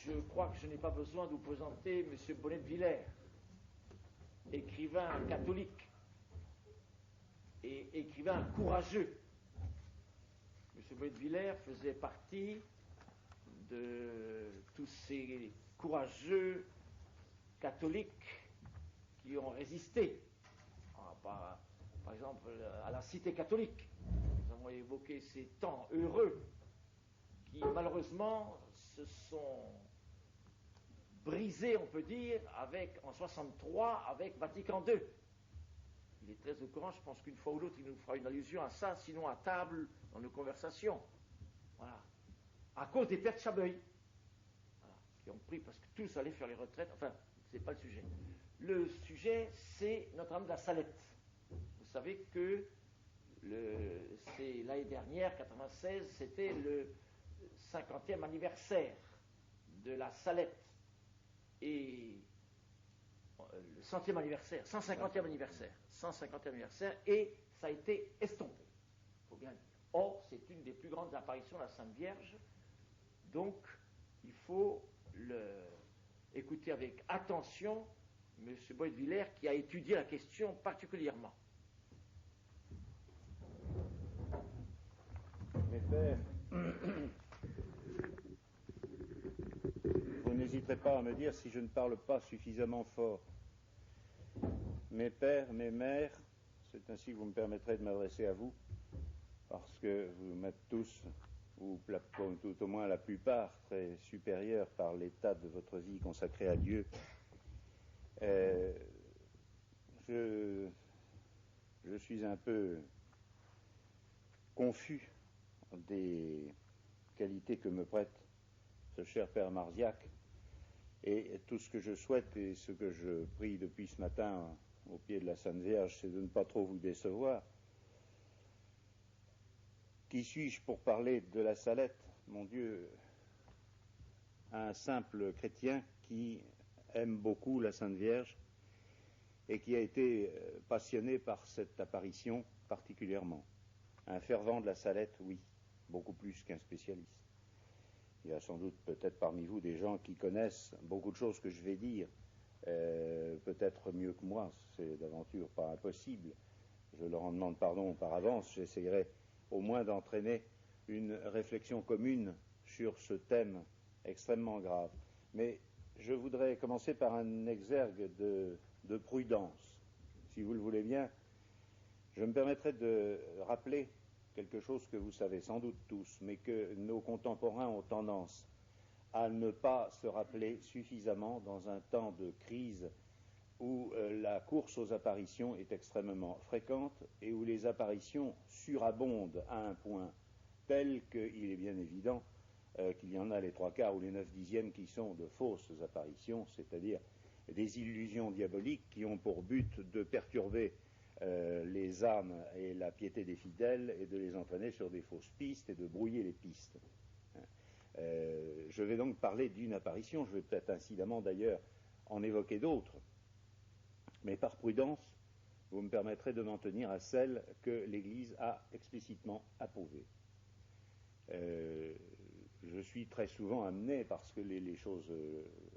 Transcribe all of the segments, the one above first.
Je crois que je n'ai pas besoin de vous présenter M. Bonnet de Villers, écrivain catholique et écrivain courageux. M. Bonnet de Villers faisait partie de tous ces courageux catholiques qui ont résisté, par exemple, à la cité catholique. Nous avons évoqué ces temps heureux qui, malheureusement, se sont brisés, on peut dire, en 63, avec Vatican II. Il est très au courant, je pense qu'une fois ou l'autre, il nous fera une allusion à ça, sinon à table, dans nos conversations. Voilà. À cause des pères de Chabeuil, voilà, qui ont pris, parce que tous allaient faire les retraites, enfin, c'est pas le sujet. Le sujet, c'est Notre-Dame de la Salette. Vous savez que c'est l'année dernière, 96, c'était le 50e anniversaire de la Salette et le 100e anniversaire, 150e anniversaire, et ça a été estompé, il faut bien le dire. Or, c'est une des plus grandes apparitions de la Sainte Vierge, donc il faut écouter avec attention M. Bonnet de Villers qui a étudié la question particulièrement. Mes pères, vous n'hésiterez pas à me dire si je ne parle pas suffisamment fort. Mes pères, mes mères, c'est ainsi que vous me permettrez de m'adresser à vous, parce que vous m'êtes tous, ou tout au moins la plupart, très supérieurs par l'état de votre vie consacrée à Dieu. Je suis un peu confus des qualités que me prête ce cher Père Marziac, et tout ce que je souhaite et ce que je prie depuis ce matin au pied de la Sainte Vierge, c'est de ne pas trop vous décevoir. Qui suis-je pour parler de la Salette, mon Dieu, un simple chrétien qui aime beaucoup la Sainte Vierge et qui a été passionné par cette apparition particulièrement. Un fervent de la Salette, oui, beaucoup plus qu'un spécialiste. Il y a sans doute peut-être parmi vous des gens qui connaissent beaucoup de choses que je vais dire, peut-être mieux que moi, c'est d'aventure pas impossible. Je leur en demande pardon par avance, j'essayerai au moins d'entraîner une réflexion commune sur ce thème extrêmement grave. Mais je voudrais commencer par un exergue de prudence. Si vous le voulez bien, je me permettrai de rappeler quelque chose que vous savez sans doute tous, mais que nos contemporains ont tendance à ne pas se rappeler suffisamment dans un temps de crise où la course aux apparitions est extrêmement fréquente et où les apparitions surabondent à un point tel qu'il est bien évident qu'il y en a les 3/4 ou les 9/10 qui sont de fausses apparitions, c'est-à-dire des illusions diaboliques qui ont pour but de perturber les âmes et la piété des fidèles et de les entraîner sur des fausses pistes et de brouiller les pistes. Je vais donc parler d'une apparition, je vais peut-être incidemment d'ailleurs en évoquer d'autres, mais par prudence, vous me permettrez de m'en tenir à celle que l'Église a explicitement approuvée. Je suis très souvent amené, parce que les choses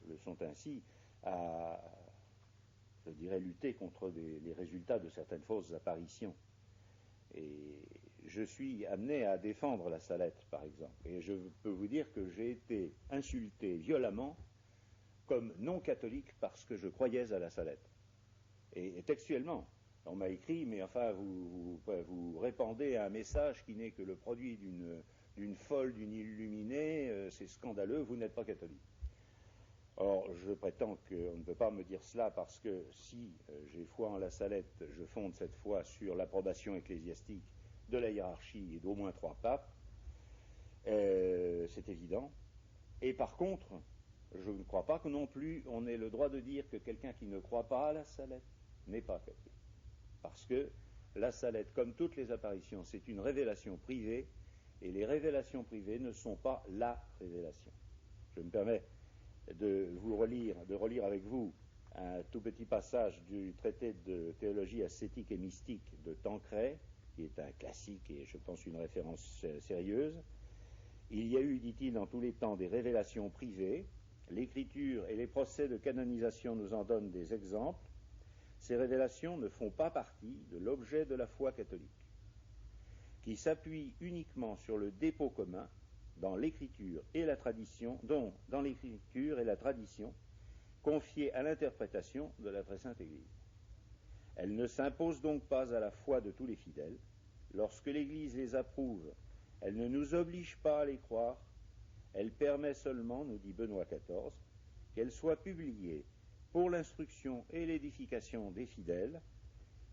le sont ainsi, à, je dirais, lutter contre les résultats de certaines fausses apparitions. Et je suis amené à défendre la Salette, par exemple. Et je peux vous dire que j'ai été insulté violemment comme non-catholique parce que je croyais à la Salette. Et textuellement, on m'a écrit, mais enfin, vous répandez un message qui n'est que le produit d'une folle, d'une illuminée, c'est scandaleux, vous n'êtes pas catholique. Or, je prétends qu'on ne peut pas me dire cela parce que si j'ai foi en la Salette, je fonde cette foi sur l'approbation ecclésiastique de la hiérarchie et d'au moins 3 papes, c'est évident. Et par contre, je ne crois pas que non plus on ait le droit de dire que quelqu'un qui ne croit pas à la Salette n'est pas catholique. Parce que la Salette, comme toutes les apparitions, c'est une révélation privée, et les révélations privées ne sont pas la révélation. Je me permets de relire avec vous un tout petit passage du traité de théologie ascétique et mystique de Tancret, qui est un classique et je pense une référence sérieuse. Il y a eu, dit-il, dans tous les temps des révélations privées, l'Écriture et les procès de canonisation nous en donnent des exemples, ces révélations ne font pas partie de l'objet de la foi catholique, qui s'appuie uniquement sur le dépôt commun dans l'Écriture et la tradition, confiée à l'interprétation de la très sainte Église. Elle ne s'impose donc pas à la foi de tous les fidèles. Lorsque l'Église les approuve, elle ne nous oblige pas à les croire. Elle permet seulement, nous dit Benoît XIV, qu'elles soient publiées pour l'instruction et l'édification des fidèles.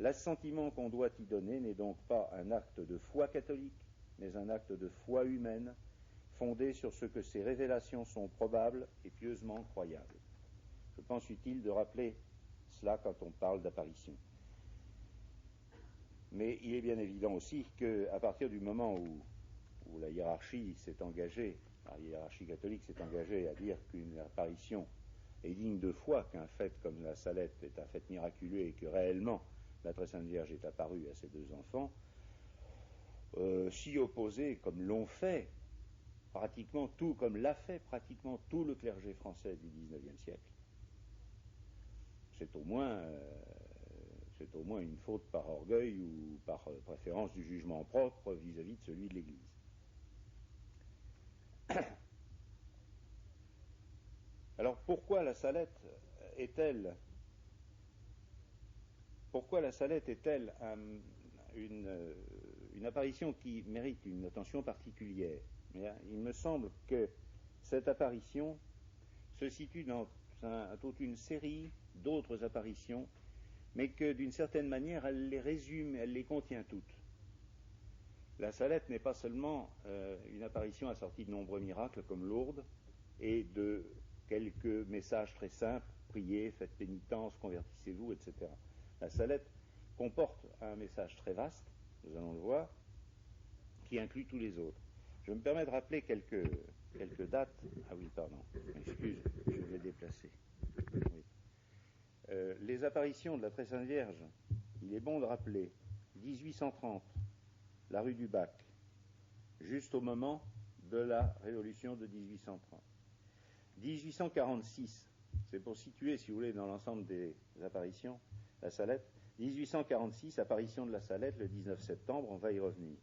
L'assentiment qu'on doit y donner n'est donc pas un acte de foi catholique, mais un acte de foi humaine, fondé sur ce que ces révélations sont probables et pieusement croyables. Je pense utile de rappeler cela quand on parle d'apparition. Mais il est bien évident aussi qu'à partir du moment où la hiérarchie s'est engagée, la hiérarchie catholique s'est engagée à dire qu'une apparition est digne de foi, qu'un fait comme la Salette est un fait miraculeux et que réellement la très sainte Vierge est apparue à ses deux enfants, s'y opposer comme l'ont fait pratiquement tout, comme l'a fait pratiquement tout le clergé français du XIXe siècle, c'est au moins une faute par orgueil ou par préférence du jugement propre vis-à-vis de celui de l'Église. Alors pourquoi la Salette est-elle une apparition qui mérite une attention particulière? Il me semble que cette apparition se situe dans toute une série d'autres apparitions, mais que d'une certaine manière elle les résume, elle les contient toutes. La Salette n'est pas seulement une apparition assortie de nombreux miracles comme Lourdes et de quelques messages très simples, priez, faites pénitence, convertissez-vous, etc. La Salette comporte un message très vaste, nous allons le voir, qui inclut tous les autres. Je me permets de rappeler quelques dates. Ah oui, pardon, excuse, je vais déplacer. Oui. Les apparitions de la Très Sainte Vierge, il est bon de rappeler 1830, la rue du Bac, juste au moment de la révolution de 1830. 1846, c'est pour situer, si vous voulez, dans l'ensemble des apparitions, la Salette. 1846, apparition de la Salette, le 19 septembre, on va y revenir.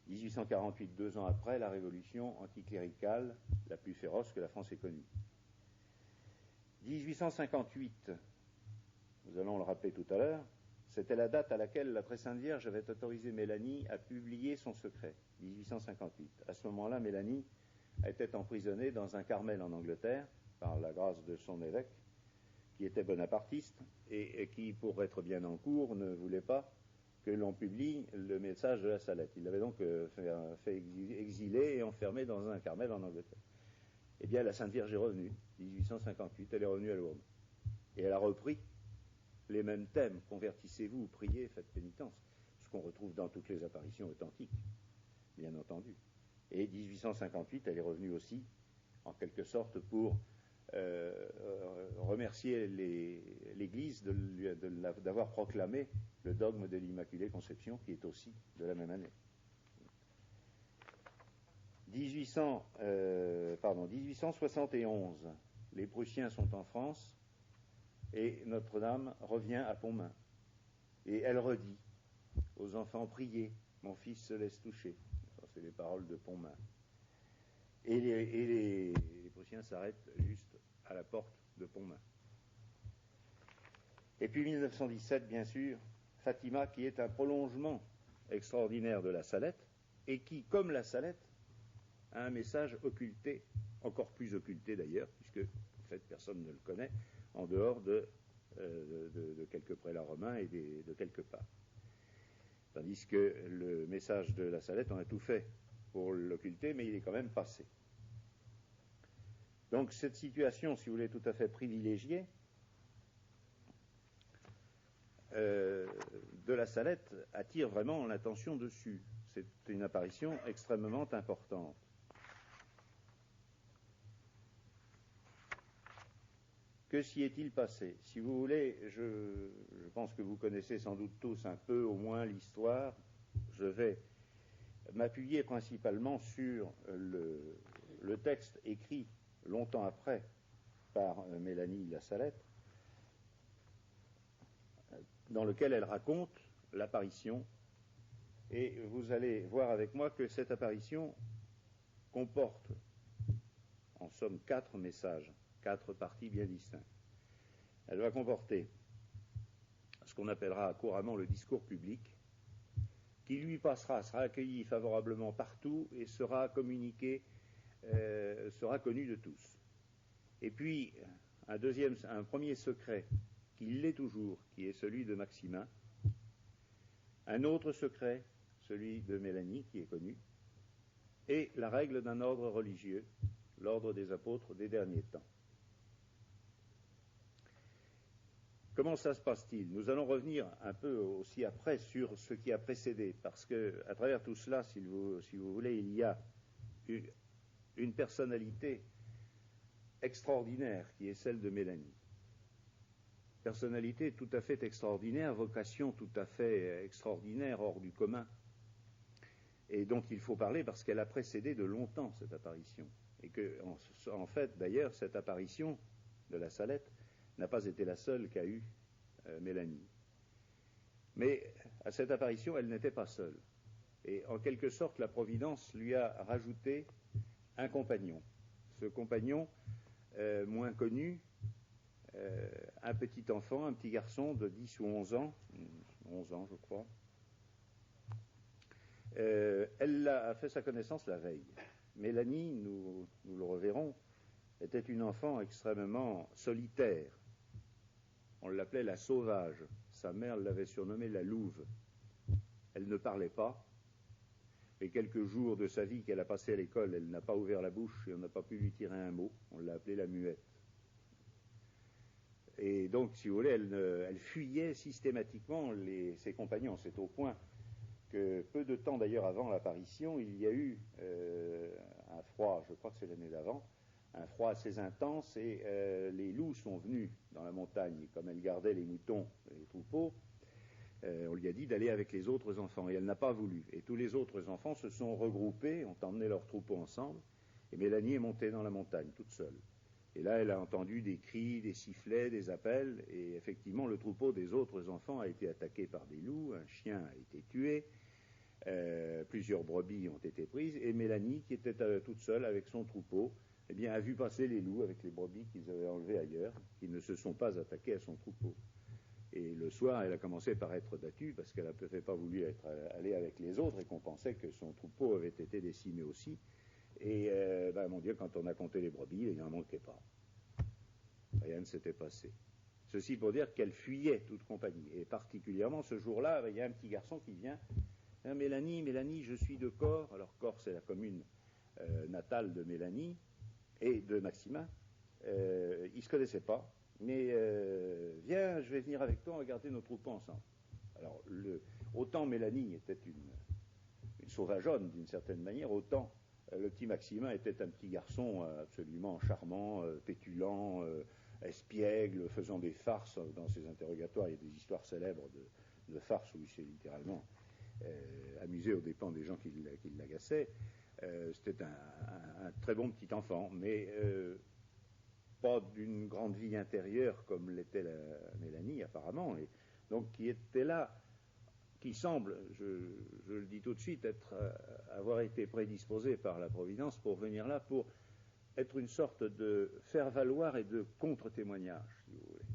1848, 2 ans après, la révolution anticléricale la plus féroce que la France ait connue. 1858, nous allons le rappeler tout à l'heure, c'était la date à laquelle la Très Sainte Vierge avait autorisé Mélanie à publier son secret, 1858. À ce moment-là, Mélanie était emprisonnée dans un Carmel en Angleterre, par la grâce de son évêque, qui était bonapartiste, et qui, pour être bien en cour, ne voulait pas que l'on publie le message de la Salette. Il l'avait donc fait exiler et enfermer dans un Carmel en Angleterre. Eh bien, la Sainte Vierge est revenue, 1858, elle est revenue à Lourdes. Et elle a repris les mêmes thèmes, convertissez-vous, priez, faites pénitence, ce qu'on retrouve dans toutes les apparitions authentiques, bien entendu. Et 1858, elle est revenue aussi, en quelque sorte, pour remercier l'Église d'avoir proclamé le dogme de l'Immaculée Conception, qui est aussi de la même année. 1871, les Prussiens sont en France et Notre-Dame revient à Pontmain. Et elle redit aux enfants, priez, mon fils se laisse toucher. Ça, c'est les paroles de Pontmain. Et les Prussiens s'arrêtent juste à la porte de Pontmain. Et puis 1917, bien sûr, Fatima, qui est un prolongement extraordinaire de la Salette, et qui, comme la Salette, a un message occulté, encore plus occulté d'ailleurs, puisque en fait personne ne le connaît, en dehors de quelques prélats romains et de quelques papes. Tandis que le message de la Salette, on a tout fait pour l'occulter, mais il est quand même passé. Donc cette situation, si vous voulez, tout à fait privilégiée de la Salette attire vraiment l'attention dessus. C'est une apparition extrêmement importante. Que s'y est-il passé? Si vous voulez, je pense que vous connaissez sans doute tous un peu au moins l'histoire. Je vais m'appuyer principalement sur le texte écrit longtemps après par Mélanie La Salette, dans lequel elle raconte l'apparition. Et vous allez voir avec moi que cette apparition comporte, en somme, 4 messages, 4 parties bien distinctes. Elle va comporter ce qu'on appellera couramment le discours public, qui lui passera, sera accueilli favorablement partout et sera communiqué, sera connu de tous. Et puis, un premier secret, qui l'est toujours, qui est celui de Maximin. Un autre secret, celui de Mélanie, qui est connu. Et la règle d'un ordre religieux, l'ordre des apôtres des derniers temps. Comment ça se passe-t-il? Nous allons revenir un peu aussi après sur ce qui a précédé, parce que à travers tout cela, si vous voulez, il y a une personnalité extraordinaire qui est celle de Mélanie. Personnalité tout à fait extraordinaire, vocation tout à fait extraordinaire, hors du commun, et dont il faut parler parce qu'elle a précédé de longtemps cette apparition. Et que, en fait, d'ailleurs, cette apparition de la Salette n'a pas été la seule qu'a eue Mélanie. Mais à cette apparition, elle n'était pas seule. Et en quelque sorte, la Providence lui a rajouté un compagnon. Ce compagnon, moins connu, un petit enfant, un petit garçon de 10 ou 11 ans, 11 ans je crois. Elle a fait sa connaissance la veille. Mélanie, nous le reverrons, était une enfant extrêmement solitaire. On l'appelait la sauvage. Sa mère l'avait surnommée la louve. Elle ne parlait pas. Les quelques jours de sa vie qu'elle a passé à l'école, elle n'a pas ouvert la bouche et on n'a pas pu lui tirer un mot. On l'a appelée la muette. Et donc, si vous voulez, elle fuyait systématiquement ses compagnons. C'est au point que peu de temps d'ailleurs avant l'apparition, il y a eu un froid, je crois que c'est l'année d'avant, un froid assez intense et les loups sont venus dans la montagne. Et comme elle gardait les moutons et les troupeaux, on lui a dit d'aller avec les autres enfants et elle n'a pas voulu. Et tous les autres enfants se sont regroupés, ont emmené leurs troupeaux ensemble et Mélanie est montée dans la montagne toute seule. Et là, elle a entendu des cris, des sifflets, des appels, et effectivement, le troupeau des autres enfants a été attaqué par des loups, un chien a été tué, plusieurs brebis ont été prises, et Mélanie, qui était toute seule avec son troupeau, eh bien, a vu passer les loups avec les brebis qu'ils avaient enlevées ailleurs, qui ne se sont pas attaqués à son troupeau. Et le soir, elle a commencé par être battue, parce qu'elle n'avait pas voulu aller avec les autres, et qu'on pensait que son troupeau avait été décimé aussi. Et, mon Dieu, quand on a compté les brebis, il n'en manquait pas. Rien ne s'était passé. Ceci pour dire qu'elle fuyait toute compagnie. Et particulièrement, ce jour-là, il y a un petit garçon qui vient. Mélanie, je suis de Corps. Alors, Corps, c'est la commune natale de Mélanie et de Maximin. Ils ne se connaissaient pas. Mais, viens, je vais venir avec toi, on va garder nos troupeaux ensemble. Alors, autant Mélanie était une sauvageonne, d'une certaine manière, autant le petit Maximin était un petit garçon absolument charmant, pétulant, espiègle, faisant des farces dans ses interrogatoires. Il y a des histoires célèbres de farces où il s'est littéralement amusé aux dépens des gens qui l'agaçaient. C'était un très bon petit enfant, mais pas d'une grande vie intérieure comme l'était Mélanie apparemment, et donc qui était là, qui semble, je le dis tout de suite, avoir été prédisposé par la Providence pour venir là, pour être une sorte de faire-valoir et de contre-témoignage, si vous voulez.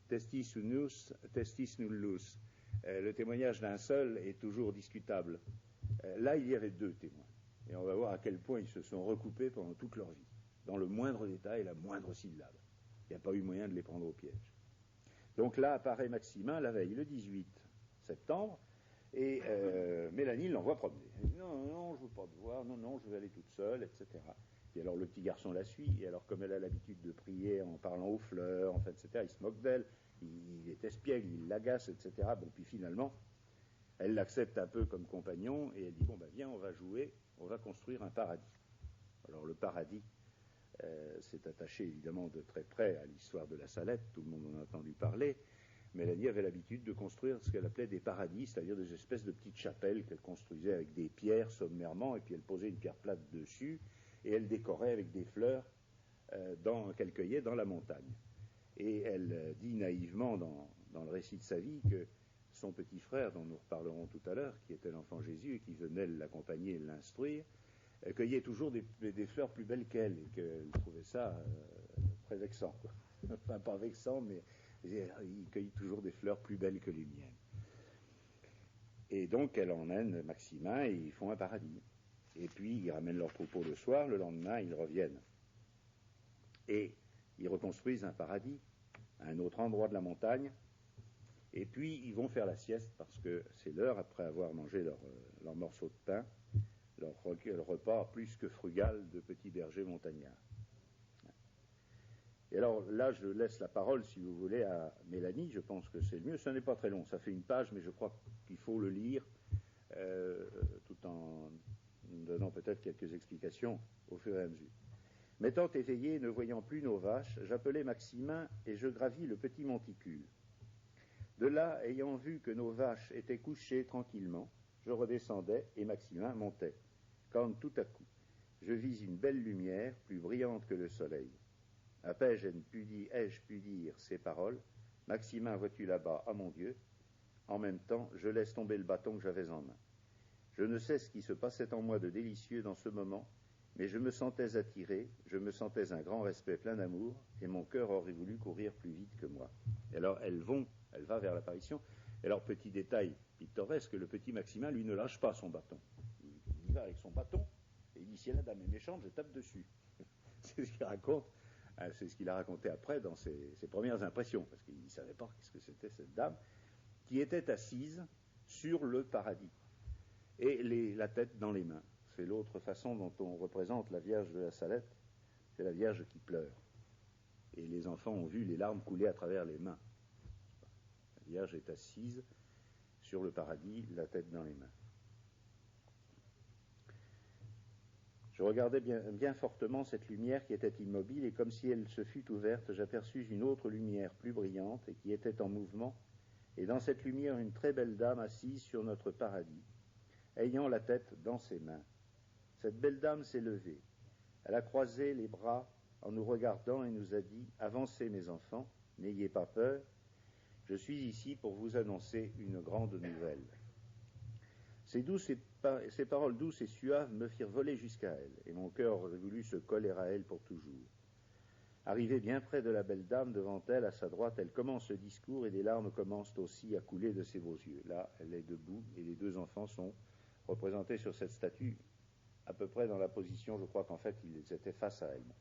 Testis nullus. Le témoignage d'un seul est toujours discutable. Là, il y avait 2 témoins. Et on va voir à quel point ils se sont recoupés pendant toute leur vie, dans le moindre détail et la moindre syllabe. Il n'y a pas eu moyen de les prendre au piège. Donc là apparaît Maximin la veille, le 18 septembre, et Mélanie l'envoie promener. Elle dit non, je ne veux pas te voir, non, je vais aller toute seule, etc. Et alors le petit garçon la suit, et alors comme elle a l'habitude de prier en parlant aux fleurs, enfin, etc., il se moque d'elle, il est espiègle, il l'agace, etc. Bon, puis finalement, elle l'accepte un peu comme compagnon, et elle dit, viens, on va jouer, on va construire un paradis. Alors le paradis, c'est attaché évidemment de très près à l'histoire de la Salette, tout le monde en a entendu parler. Mélanie avait l'habitude de construire ce qu'elle appelait des paradis, c'est-à-dire des espèces de petites chapelles qu'elle construisait avec des pierres sommairement, et puis elle posait une pierre plate dessus, et elle décorait avec des fleurs qu'elle cueillait dans la montagne. Et elle dit naïvement dans le récit de sa vie que son petit frère, dont nous reparlerons tout à l'heure, qui était l'enfant Jésus et qui venait l'accompagner et l'instruire, cueillait toujours des fleurs plus belles qu'elle, et qu'elle trouvait ça très vexant, quoi. Enfin, pas vexant, mais il cueillit toujours des fleurs plus belles que les miennes. Et donc elle emmène Maximin et ils font un paradis. Et puis ils ramènent leur troupeau le soir, le lendemain ils reviennent. Et ils reconstruisent un paradis à un autre endroit de la montagne. Et puis ils vont faire la sieste parce que c'est l'heure, après avoir mangé leur morceau de pain, leur repas plus que frugal de petits bergers montagnards. Et alors là, je laisse la parole, si vous voulez, à Mélanie. Je pense que c'est le mieux. Ce n'est pas très long, ça fait une page, mais je crois qu'il faut le lire tout en donnant peut-être quelques explications au fur et à mesure. M'étant éveillé, ne voyant plus nos vaches, j'appelai Maximin et je gravis le petit monticule. De là, ayant vu que nos vaches étaient couchées tranquillement, je redescendais et Maximin montait. Quand tout à coup, je vis une belle lumière, plus brillante que le soleil. À peine ai-je pu dire ces paroles, Maximin, vois-tu là-bas, à mon Dieu? En même temps, je laisse tomber le bâton que j'avais en main. Je ne sais ce qui se passait en moi de délicieux dans ce moment, mais je me sentais attiré, je me sentais un grand respect plein d'amour, et mon cœur aurait voulu courir plus vite que moi. Et alors elle va vers l'apparition. Et alors, petit détail pittoresque, le petit Maximin, lui, ne lâche pas son bâton. Il y va avec son bâton, et il dit, si la dame est méchante, je tape dessus. C'est ce qu'il raconte. C'est ce qu'il a raconté après dans ses premières impressions, parce qu'il ne savait pas ce que c'était cette dame, qui était assise sur le paradis, et la tête dans les mains. C'est l'autre façon dont on représente la Vierge de la Salette, c'est la Vierge qui pleure. Et les enfants ont vu les larmes couler à travers les mains. La Vierge est assise sur le paradis, la tête dans les mains. Je regardais bien fortement cette lumière qui était immobile, et comme si elle se fût ouverte, j'aperçus une autre lumière plus brillante et qui était en mouvement, et dans cette lumière une très belle dame assise sur notre paradis, ayant la tête dans ses mains. Cette belle dame s'est levée. Elle a croisé les bras en nous regardant et nous a dit « Avancez mes enfants, n'ayez pas peur, je suis ici pour vous annoncer une grande nouvelle. » Ces paroles douces et suaves me firent voler jusqu'à elle, et mon cœur aurait voulu se coller à elle pour toujours. Arrivée bien près de la belle dame, devant elle, à sa droite, elle commence le discours, et des larmes commencent aussi à couler de ses beaux yeux. Là, elle est debout, et les deux enfants sont représentés sur cette statue, à peu près dans la position, je crois qu'en fait, ils étaient face à elle.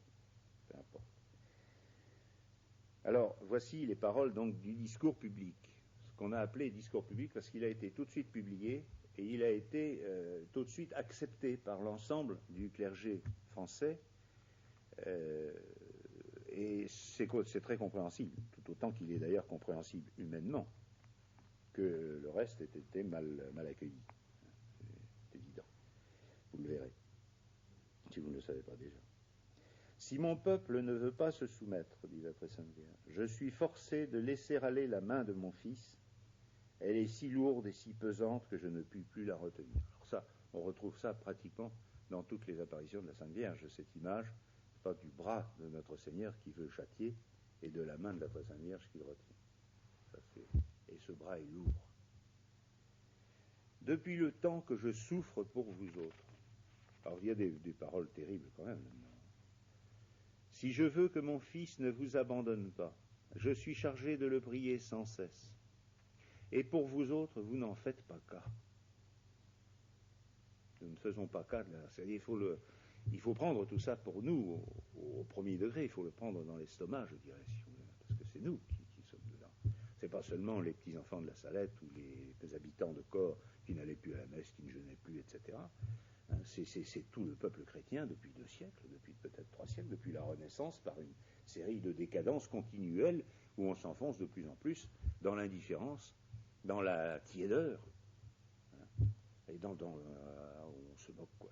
Peu importe. Alors, voici les paroles donc du discours public, ce qu'on a appelé discours public, parce qu'il a été tout de suite publié, et il a été tout de suite accepté par l'ensemble du clergé français, et c'est très compréhensible, tout autant qu'il est d'ailleurs compréhensible humainement, que le reste ait été mal accueilli. C'est évident. Vous le verrez, si vous ne le savez pas déjà. Si mon peuple ne veut pas se soumettre, dit la très sainte Vierge, je suis forcé de laisser aller la main de mon fils. Elle est si lourde et si pesante que je ne puis plus la retenir. Alors ça, on retrouve ça pratiquement dans toutes les apparitions de la Sainte Vierge, cette image, pas du bras de notre Seigneur qui veut châtier, et de la main de la très Sainte Vierge qui le retient. Et ce bras est lourd. Depuis le temps que je souffre pour vous autres. Alors il y a des paroles terribles quand même. Si je veux que mon fils ne vous abandonne pas, je suis chargé de le prier sans cesse. Et pour vous autres, vous n'en faites pas cas. Nous ne faisons pas cas de la... Il faut prendre tout ça pour nous, au premier degré, il faut le prendre dans l'estomac, je dirais, si vous voulez, parce que c'est nous qui sommes dedans. C'est pas seulement les petits-enfants de la Salette ou les habitants de Corps qui n'allaient plus à la messe, qui ne jeûnaient plus, etc. C'est tout le peuple chrétien depuis 2 siècles, depuis peut-être 3 siècles, depuis la Renaissance, par une série de décadences continuelles où on s'enfonce de plus en plus dans l'indifférence, dans la tiédeur, et on se moque, quoi.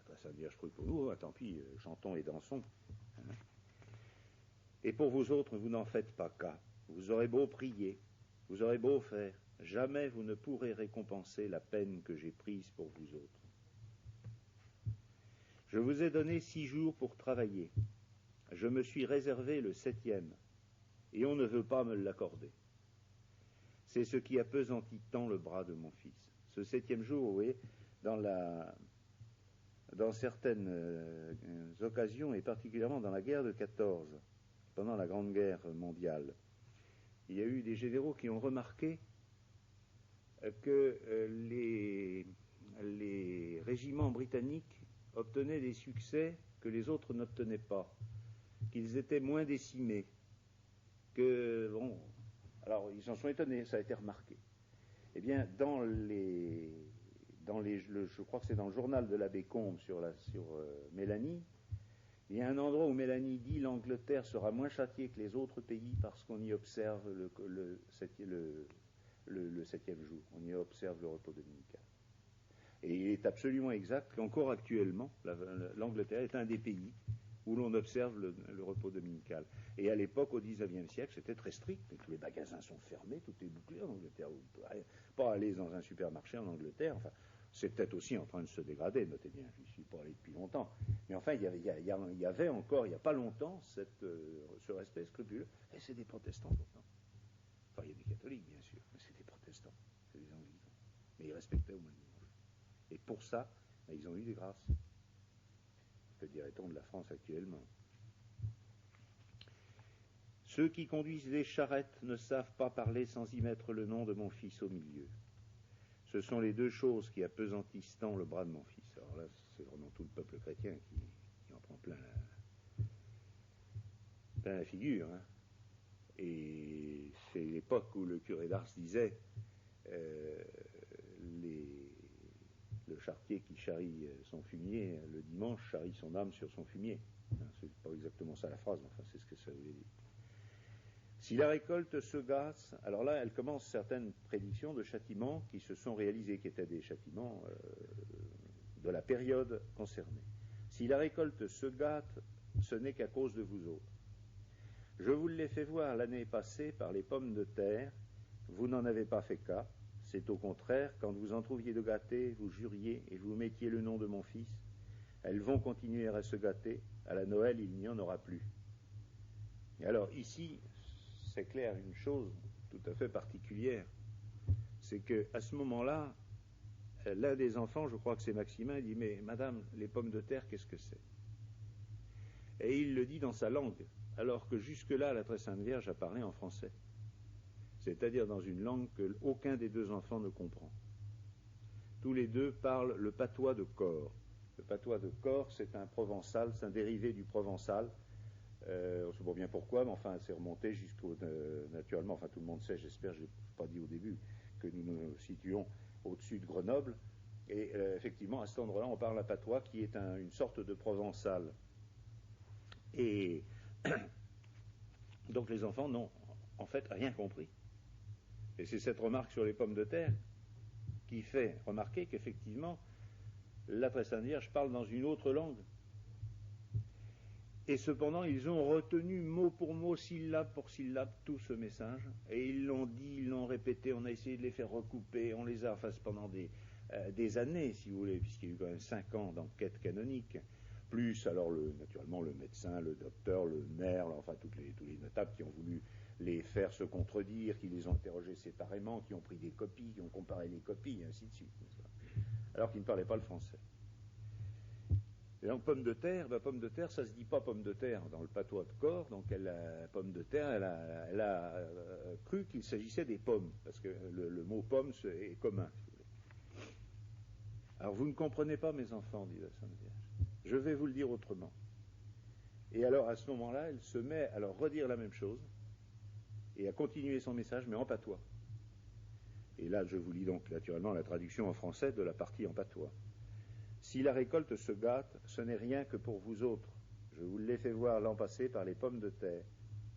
La Sainte Vierge prie pour nous, tant pis, chantons et dansons. Et pour vous autres, vous n'en faites pas cas. Vous aurez beau prier, vous aurez beau faire, jamais vous ne pourrez récompenser la peine que j'ai prise pour vous autres. Je vous ai donné 6 jours pour travailler. Je me suis réservé le 7e, et on ne veut pas me l'accorder. C'est ce qui appesantit tant le bras de mon fils. Ce 7e jour, vous voyez, dans certaines occasions, et particulièrement dans la guerre de 14, pendant la Grande Guerre mondiale, il y a eu des généraux qui ont remarqué que les régiments britanniques obtenaient des succès que les autres n'obtenaient pas, qu'ils étaient moins décimés, que, bon, alors ils en sont étonnés, ça a été remarqué. Eh bien, je crois que c'est dans le journal de l'abbé Combe sur Mélanie, il y a un endroit où Mélanie dit l'Angleterre sera moins châtiée que les autres pays parce qu'on y observe le 7e jour, on y observe le repos dominical. Et il est absolument exact qu'encore actuellement, l'Angleterre est un des pays où l'on observe le repos dominical. Et à l'époque, au XIXe siècle, c'était très strict. Tous les magasins sont fermés, tout est bouclé en Angleterre. Vous ne pouvez pas aller dans un supermarché en Angleterre. Enfin, c'est peut-être aussi en train de se dégrader, notez bien, je n'y suis pas allé depuis longtemps. Mais enfin, il y avait encore, il n'y a pas longtemps, ce respect scrupuleux. Et c'est des protestants pourtant. Enfin, il y a des catholiques, bien sûr, mais c'est des protestants, c'est des anglicans. Mais ils respectaient au moins le dimanche. Et pour ça, ils ont eu des grâces. Que dirait-on de la France actuellement? Ceux qui conduisent les charrettes ne savent pas parler sans y mettre le nom de mon fils au milieu. Ce sont les 2 choses qui appesantissent tant le bras de mon fils. Alors là, c'est vraiment tout le peuple chrétien qui en prend plein la figure. Hein. Et c'est l'époque où le curé d'Ars disait le charretier qui charrie son fumier, le dimanche, charrie son âme sur son fumier. C'est pas exactement ça la phrase, mais enfin, c'est ce que ça voulait dire. Si la récolte se gâte, alors là, elle commence certaines prédictions de châtiments qui se sont réalisés, qui étaient des châtiments de la période concernée. Si la récolte se gâte, ce n'est qu'à cause de vous autres. Je vous l'ai fait voir l'année passée par les pommes de terre, vous n'en avez pas fait cas. C'est au contraire, quand vous en trouviez de gâtées, vous juriez et vous mettiez le nom de mon fils. Elles vont continuer à se gâter. À la Noël, il n'y en aura plus. Et alors ici, c'est clair, une chose tout à fait particulière, c'est qu'à ce moment-là, l'un des enfants, je crois que c'est Maximin, dit « Mais madame, les pommes de terre, qu'est-ce que c'est ?» Et il le dit dans sa langue, alors que jusque-là, la Très Sainte Vierge apparaît en français. C'est-à-dire dans une langue qu'aucun des 2 enfants ne comprend. Tous les 2 parlent le patois de Corps. Le patois de Corps, c'est un provençal, c'est un dérivé du provençal. On ne sait pas bien pourquoi, mais enfin, c'est remonté jusqu'au... naturellement, enfin, tout le monde sait, j'espère, je ne l'ai pas dit au début, que nous nous situons au-dessus de Grenoble. Et effectivement, à cet endroit-là, on parle un patois qui est une sorte de provençal. Et donc les enfants n'ont en fait rien compris. Et c'est cette remarque sur les pommes de terre qui fait remarquer qu'effectivement, la Très Sainte Vierge parle dans une autre langue. Et cependant, ils ont retenu mot pour mot, syllabe pour syllabe, tout ce message. Et ils l'ont dit, ils l'ont répété, on a essayé de les faire recouper, on les a, enfin, pendant des années, si vous voulez, puisqu'il y a eu quand même 5 ans d'enquête canonique. Plus, alors, naturellement, le médecin, le docteur, le maire, enfin, tous les notables qui ont voulu les faire se contredire, qui les ont interrogés séparément, qui ont pris des copies, qui ont comparé les copies, et ainsi de suite. Alors qu'ils ne parlaient pas le français. Et donc, pomme de terre, ça se dit pas pomme de terre dans le patois de Corps, donc pomme de terre, elle a cru qu'il s'agissait des pommes, parce que le mot pomme est commun. Si vous voulez. Alors, vous ne comprenez pas, mes enfants, dit la Sainte Vierge. Je vais vous le dire autrement. Et alors, à ce moment-là, elle se met à leur redire la même chose, et à continuer son message, mais en patois. Et là, je vous lis donc naturellement la traduction en français de la partie en patois. Si la récolte se gâte, ce n'est rien que pour vous autres. Je vous l'ai fait voir l'an passé par les pommes de terre,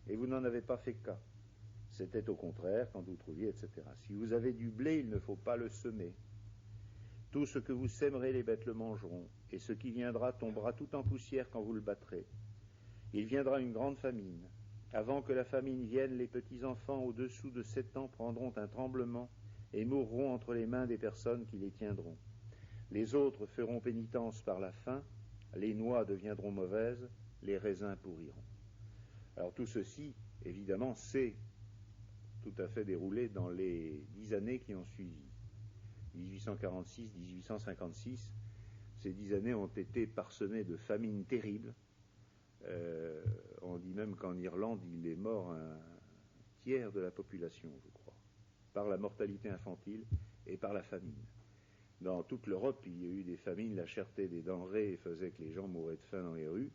et vous n'en avez pas fait cas. C'était au contraire quand vous trouviez, etc. Si vous avez du blé, il ne faut pas le semer. Tout ce que vous sèmerez, les bêtes le mangeront, et ce qui viendra tombera tout en poussière quand vous le battrez. Il viendra une grande famine. Avant que la famine vienne, les petits-enfants au-dessous de 7 ans prendront un tremblement et mourront entre les mains des personnes qui les tiendront. Les autres feront pénitence par la faim, les noix deviendront mauvaises, les raisins pourriront. Alors tout ceci, évidemment, s'est tout à fait déroulé dans les 10 années qui ont suivi. 1846-1856, ces 10 années ont été parsemées de famines terribles. On dit même qu'en Irlande, il est mort un tiers de la population, je crois, par la mortalité infantile et par la famine. Dans toute l'Europe, il y a eu des famines, la cherté des denrées faisait que les gens mouraient de faim dans les rues,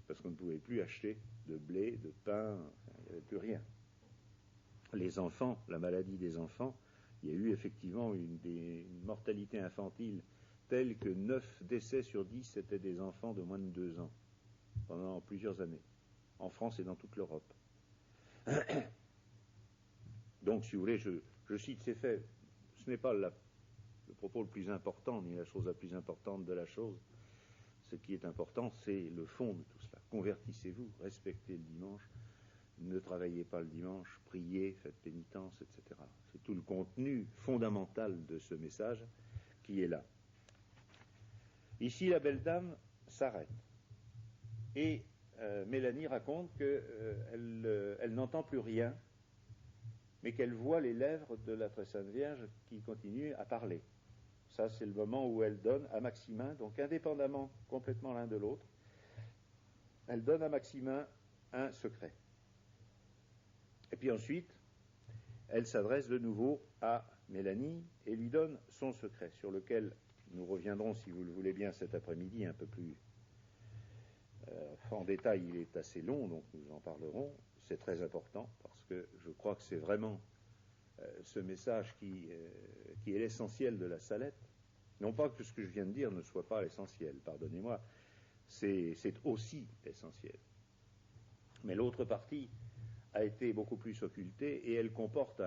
parce qu'on ne pouvait plus acheter de blé, de pain, il n'y avait plus rien. Les enfants, la maladie des enfants, il y a eu effectivement une mortalité infantile telle que 9 décès sur 10 étaient des enfants de moins de 2 ans, pendant plusieurs années, en France et dans toute l'Europe. Donc, si vous voulez, je cite ces faits. Ce n'est pas le propos le plus important, ni la chose la plus importante de la chose. Ce qui est important, c'est le fond de tout cela. Convertissez-vous, respectez le dimanche, ne travaillez pas le dimanche, priez, faites pénitence, etc. C'est tout le contenu fondamental de ce message qui est là. Ici, la belle dame s'arrête. Et Mélanie raconte qu'elle n'entend plus rien, mais qu'elle voit les lèvres de la Très Sainte Vierge qui continuent à parler. Ça, c'est le moment où elle donne à Maximin, donc indépendamment complètement l'un de l'autre, elle donne à Maximin un secret. Et puis ensuite, elle s'adresse de nouveau à Mélanie et lui donne son secret, sur lequel nous reviendrons, si vous le voulez bien, cet après-midi, un peu plus en détail. Il est assez long, donc nous en parlerons. C'est très important, parce que je crois que c'est vraiment ce message qui est l'essentiel de la Salette. Non pas que ce que je viens de dire ne soit pas l'essentiel, pardonnez-moi, c'est aussi essentiel. Mais l'autre partie a été beaucoup plus occultée et elle comporte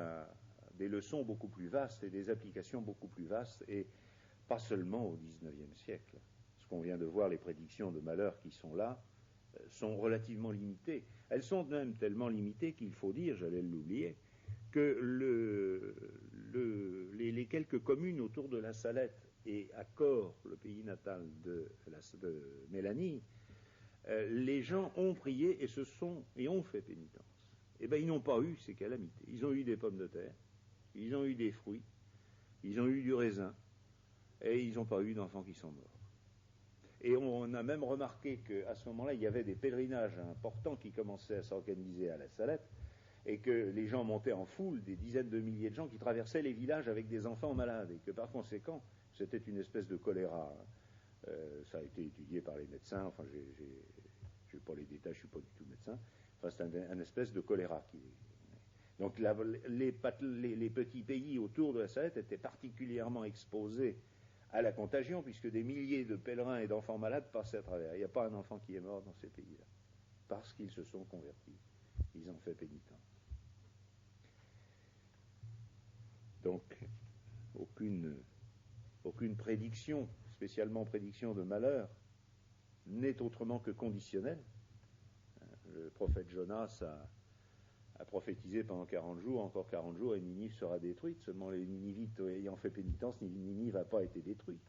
des leçons beaucoup plus vastes et des applications beaucoup plus vastes, et pas seulement au XIXe siècle. Ce qu'on vient de voir, les prédictions de malheur qui sont là, sont relativement limitées. Elles sont même tellement limitées qu'il faut dire, j'allais l'oublier, que les quelques communes autour de la Salette et à Corps, le pays natal de Mélanie, les gens ont prié et ont fait pénitence. Eh bien, ils n'ont pas eu ces calamités. Ils ont eu des pommes de terre, ils ont eu des fruits, ils ont eu du raisin, et ils n'ont pas eu d'enfants qui sont morts. Et on a même remarqué qu'à ce moment-là, il y avait des pèlerinages importants qui commençaient à s'organiser à la Salette, et que les gens montaient en foule, des dizaines de milliers de gens qui traversaient les villages avec des enfants malades, et que par conséquent, c'était une espèce de choléra. Ça a été étudié par les médecins, enfin, je n'ai pas les détails, je ne suis pas du tout médecin, enfin, c'est un espèce de choléra. Donc les petits pays autour de la Salette étaient particulièrement exposés à la contagion, puisque des milliers de pèlerins et d'enfants malades passaient à travers. Il n'y a pas un enfant qui est mort dans ces pays-là, parce qu'ils se sont convertis. Ils ont fait pénitence. Donc, aucune prédiction, spécialement prédiction de malheur, n'est autrement que conditionnelle. Le prophète Jonas a prophétisé pendant 40 jours, encore 40 jours, et Ninive sera détruite. Seulement les Ninivites ayant fait pénitence, Ninive n'a pas été détruite.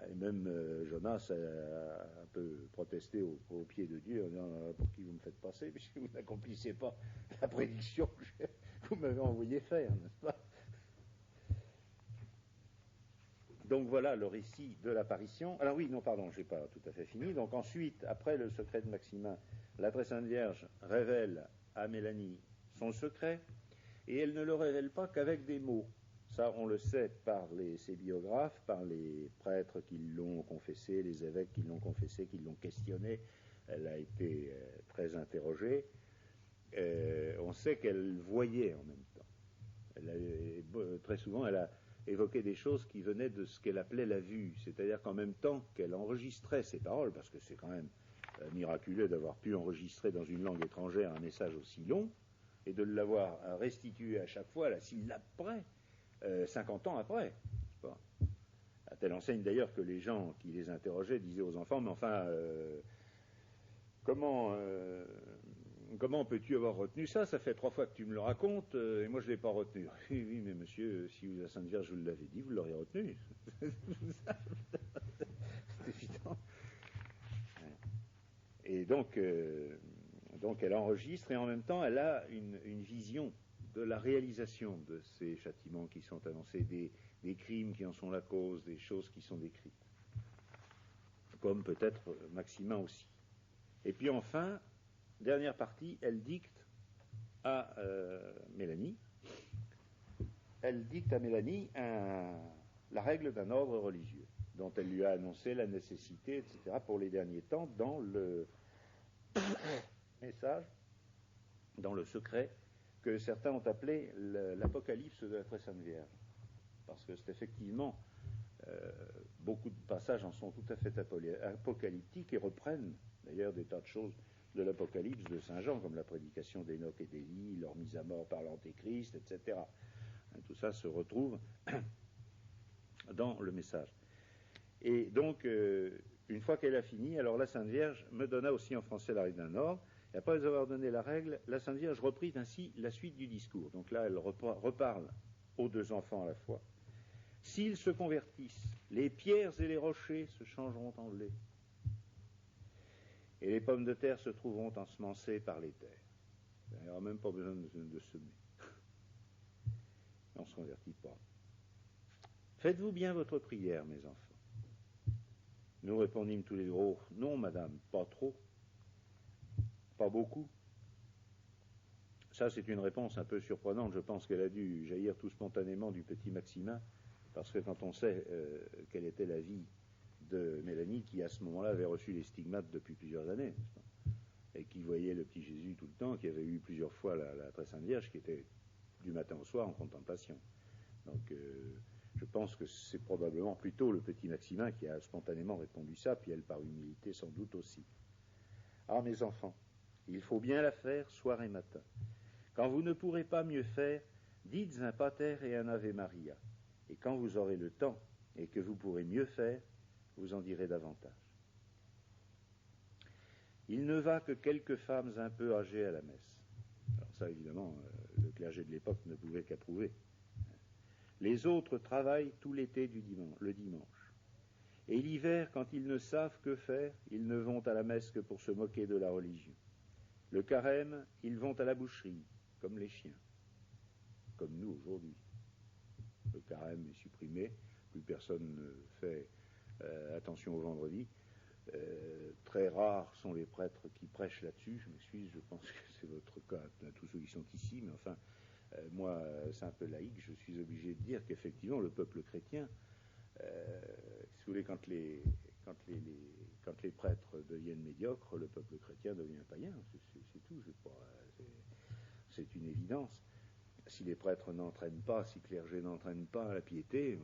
Et même Jonas a un peu protesté au pied de Dieu en disant « Pour qui vous me faites passer, puisque vous n'accomplissez pas la prédiction que vous m'avez envoyé faire, n'est-ce pas ?» Donc voilà le récit de l'apparition. Alors oui, non, pardon, je n'ai pas tout à fait fini. Donc ensuite, après le secret de Maximin, la Très Sainte Vierge révèle à Mélanie son secret, et elle ne le révèle pas qu'avec des mots. Ça, on le sait par ses biographes, par les prêtres qui l'ont confessé, les évêques qui l'ont confessé, qui l'ont questionné. Elle a été très interrogée. On sait qu'elle voyait en même temps. Très souvent, elle a évoqué des choses qui venaient de ce qu'elle appelait la vue, c'est-à-dire qu'en même temps qu'elle enregistrait ses paroles, parce que c'est quand même miraculeux d'avoir pu enregistrer dans une langue étrangère un message aussi long, et de l'avoir restitué à chaque fois, la syllabe près, 50 ans après. À telle enseigne d'ailleurs que les gens qui les interrogeaient disaient aux enfants, mais enfin, comment peux-tu avoir retenu ça? Ça fait 3 fois que tu me le racontes, et moi je ne l'ai pas retenu. Oui, mais monsieur, si la Sainte Vierge vous l'avait dit, vous l'auriez retenu. C'est évident. donc elle enregistre et en même temps elle a une vision de la réalisation de ces châtiments qui sont annoncés, des crimes qui en sont la cause, des choses qui sont décrites. Comme peut-être Maximin aussi. Et puis enfin, dernière partie, elle dicte à Mélanie. Elle dicte à Mélanie la règle d'un ordre religieux, dont elle lui a annoncé la nécessité, etc., pour les derniers temps, dans le message, dans le secret, que certains ont appelé l'Apocalypse de la Très Sainte Vierge. Parce que c'est effectivement, beaucoup de passages en sont tout à fait apocalyptiques et reprennent d'ailleurs des tas de choses de l'Apocalypse de Saint Jean, comme la prédication d'Enoch et d'Élie, leur mise à mort par l'Antéchrist, etc. Tout ça se retrouve dans le message. Et donc, une fois qu'elle a fini, alors la Sainte Vierge me donna aussi en français la règle d'un ordre, et après avoir donné la règle, la Sainte Vierge reprit ainsi la suite du discours. Donc là, elle reparle aux deux enfants à la fois. S'ils se convertissent, les pierres et les rochers se changeront en blé, et les pommes de terre se trouveront ensemencées par les terres. Il n'y aura même pas besoin de semer. On ne se convertit pas. Faites-vous bien votre prière, mes enfants. Nous répondîmes tous les deux, oh, non, madame, pas trop, pas beaucoup. Ça, c'est une réponse un peu surprenante. Je pense qu'elle a dû jaillir tout spontanément du petit Maximin, parce que quand on sait quelle était la vie de Mélanie, qui à ce moment-là avait reçu les stigmates depuis plusieurs années, et qui voyait le petit Jésus tout le temps, qui avait eu plusieurs fois la Très Sainte Vierge, qui était du matin au soir en contemplation. Donc, je pense que c'est probablement plutôt le petit Maximin qui a spontanément répondu ça, puis elle par humilité sans doute aussi. Ah, mes enfants, il faut bien la faire soir et matin. Quand vous ne pourrez pas mieux faire, dites un Pater et un Ave Maria. Et quand vous aurez le temps et que vous pourrez mieux faire, vous en direz davantage. Il ne va que quelques femmes un peu âgées à la messe. Alors ça, évidemment, le clergé de l'époque ne pouvait qu'approuver. Les autres travaillent tout l'été le dimanche. Et l'hiver, quand ils ne savent que faire, ils ne vont à la messe que pour se moquer de la religion. Le carême, ils vont à la boucherie, comme les chiens, comme nous aujourd'hui. Le carême est supprimé, plus personne ne fait attention au vendredi. Très rares sont les prêtres qui prêchent là-dessus. Je m'excuse, je pense que c'est votre cas, tous ceux qui sont ici, mais enfin, moi, simple laïc, je suis obligé de dire qu'effectivement, le peuple chrétien, si vous voulez, quand les prêtres deviennent médiocres, le peuple chrétien devient païen. C'est tout. C'est une évidence. Si les prêtres n'entraînent pas, si le clergé n'entraîne pas la piété,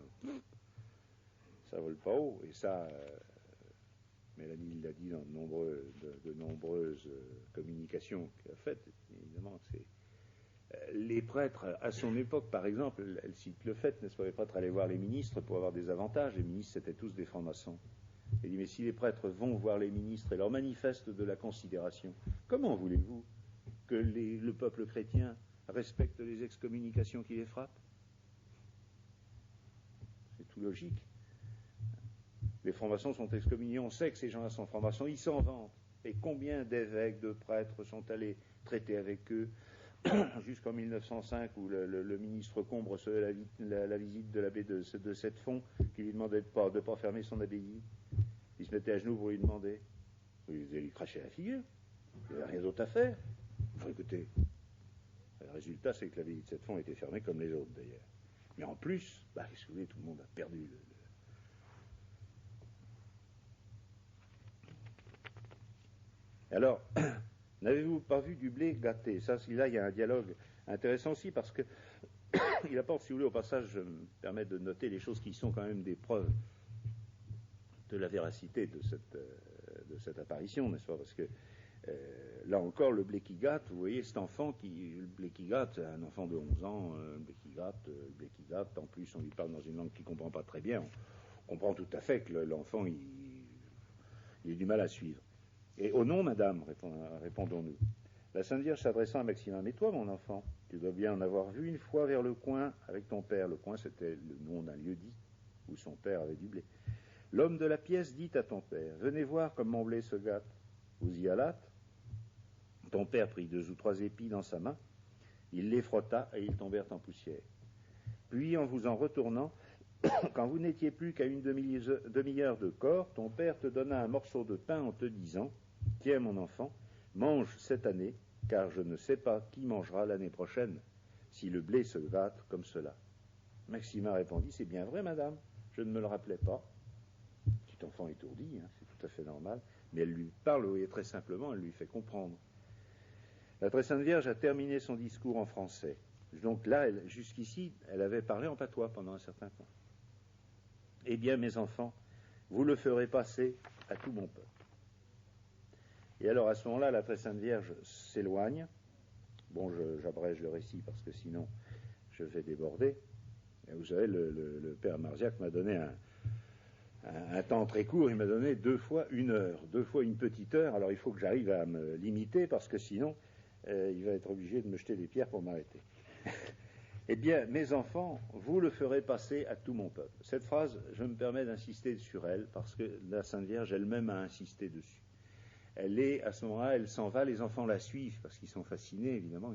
ça vole pas haut. Et ça, Mélanie l'a dit dans de nombreuses communications qu'elle a faites. Évidemment, c'est les prêtres, à son époque, par exemple, elle cite le fait, n'est-ce pas, les prêtres allaient voir les ministres pour avoir des avantages. Les ministres, c'était tous des francs-maçons. Elle dit, mais si les prêtres vont voir les ministres et leur manifestent de la considération, comment voulez-vous que le peuple chrétien respecte les excommunications qui les frappent? C'est tout logique. Les francs-maçons sont excommuniés, on sait que ces gens-là sont francs-maçons, ils s'en vantent. Et combien d'évêques, de prêtres sont allés traiter avec eux jusqu'en 1905, où le ministre Combe recevait la visite de l'abbé de Settefond, qui lui demandait de pas fermer son abbaye. Il se mettait à genoux pour lui demander. Il allait lui cracher la figure. Il n'y avait rien d'autre à faire. Enfin, écoutez, le résultat, c'est que l'abbaye de Settefond était fermée comme les autres, d'ailleurs. Mais en plus, qu'est-ce que vous voulez, tout le monde a perdu Alors, n'avez-vous pas vu du blé gâté? Ça, là, il y a un dialogue intéressant aussi, parce que il apporte, si vous voulez, au passage, je me permets de noter les choses qui sont quand même des preuves de la véracité de cette apparition, n'est-ce pas? Parce que là encore, le blé qui gâte, vous voyez, cet enfant le blé qui gâte, un enfant de 11 ans, le blé qui gâte, en plus on lui parle dans une langue qu'il ne comprend pas très bien, on comprend tout à fait que l'enfant, il a du mal à suivre. Et oh non, madame, répondons-nous. La Sainte Vierge s'adressant à Maximin, mais toi, mon enfant, tu dois bien en avoir vu une fois vers le coin avec ton père. Le coin, c'était le nom d'un lieu-dit où son père avait du blé. L'homme de la pièce dit à ton père, venez voir comme mon blé se gâte. vous y allâtes. Ton père prit 2 ou 3 épis dans sa main, il les frotta et ils tombèrent en poussière. Puis, en vous en retournant, quand vous n'étiez plus qu'à une demi-heure de corps, ton père te donna un morceau de pain en te disant « Tiens, mon enfant, mange cette année, car je ne sais pas qui mangera l'année prochaine, si le blé se gâte comme cela. » Maxima répondit « C'est bien vrai, madame, je ne me le rappelais pas. » Le petit enfant étourdi, hein, c'est tout à fait normal, mais elle lui parle, oui, très simplement, elle lui fait comprendre. La Très Sainte Vierge a terminé son discours en français. Donc là, jusqu'ici, elle avait parlé en patois pendant un certain temps. « Eh bien, mes enfants, vous le ferez passer à tout mon peuple. » Et alors, à ce moment-là, la Très Sainte Vierge s'éloigne. Bon, j'abrège le récit parce que sinon, je vais déborder. Et vous savez, le père Marziac m'a donné un temps très court. Il m'a donné 2 fois 1 heure, 2 fois une petite heure. Alors, il faut que j'arrive à me limiter parce que sinon, il va être obligé de me jeter des pierres pour m'arrêter. Eh bien, mes enfants, vous le ferez passer à tout mon peuple. Cette phrase, je me permets d'insister sur elle parce que la Sainte Vierge elle-même a insisté dessus. Elle est, à ce moment-là, elle s'en va, les enfants la suivent parce qu'ils sont fascinés, évidemment.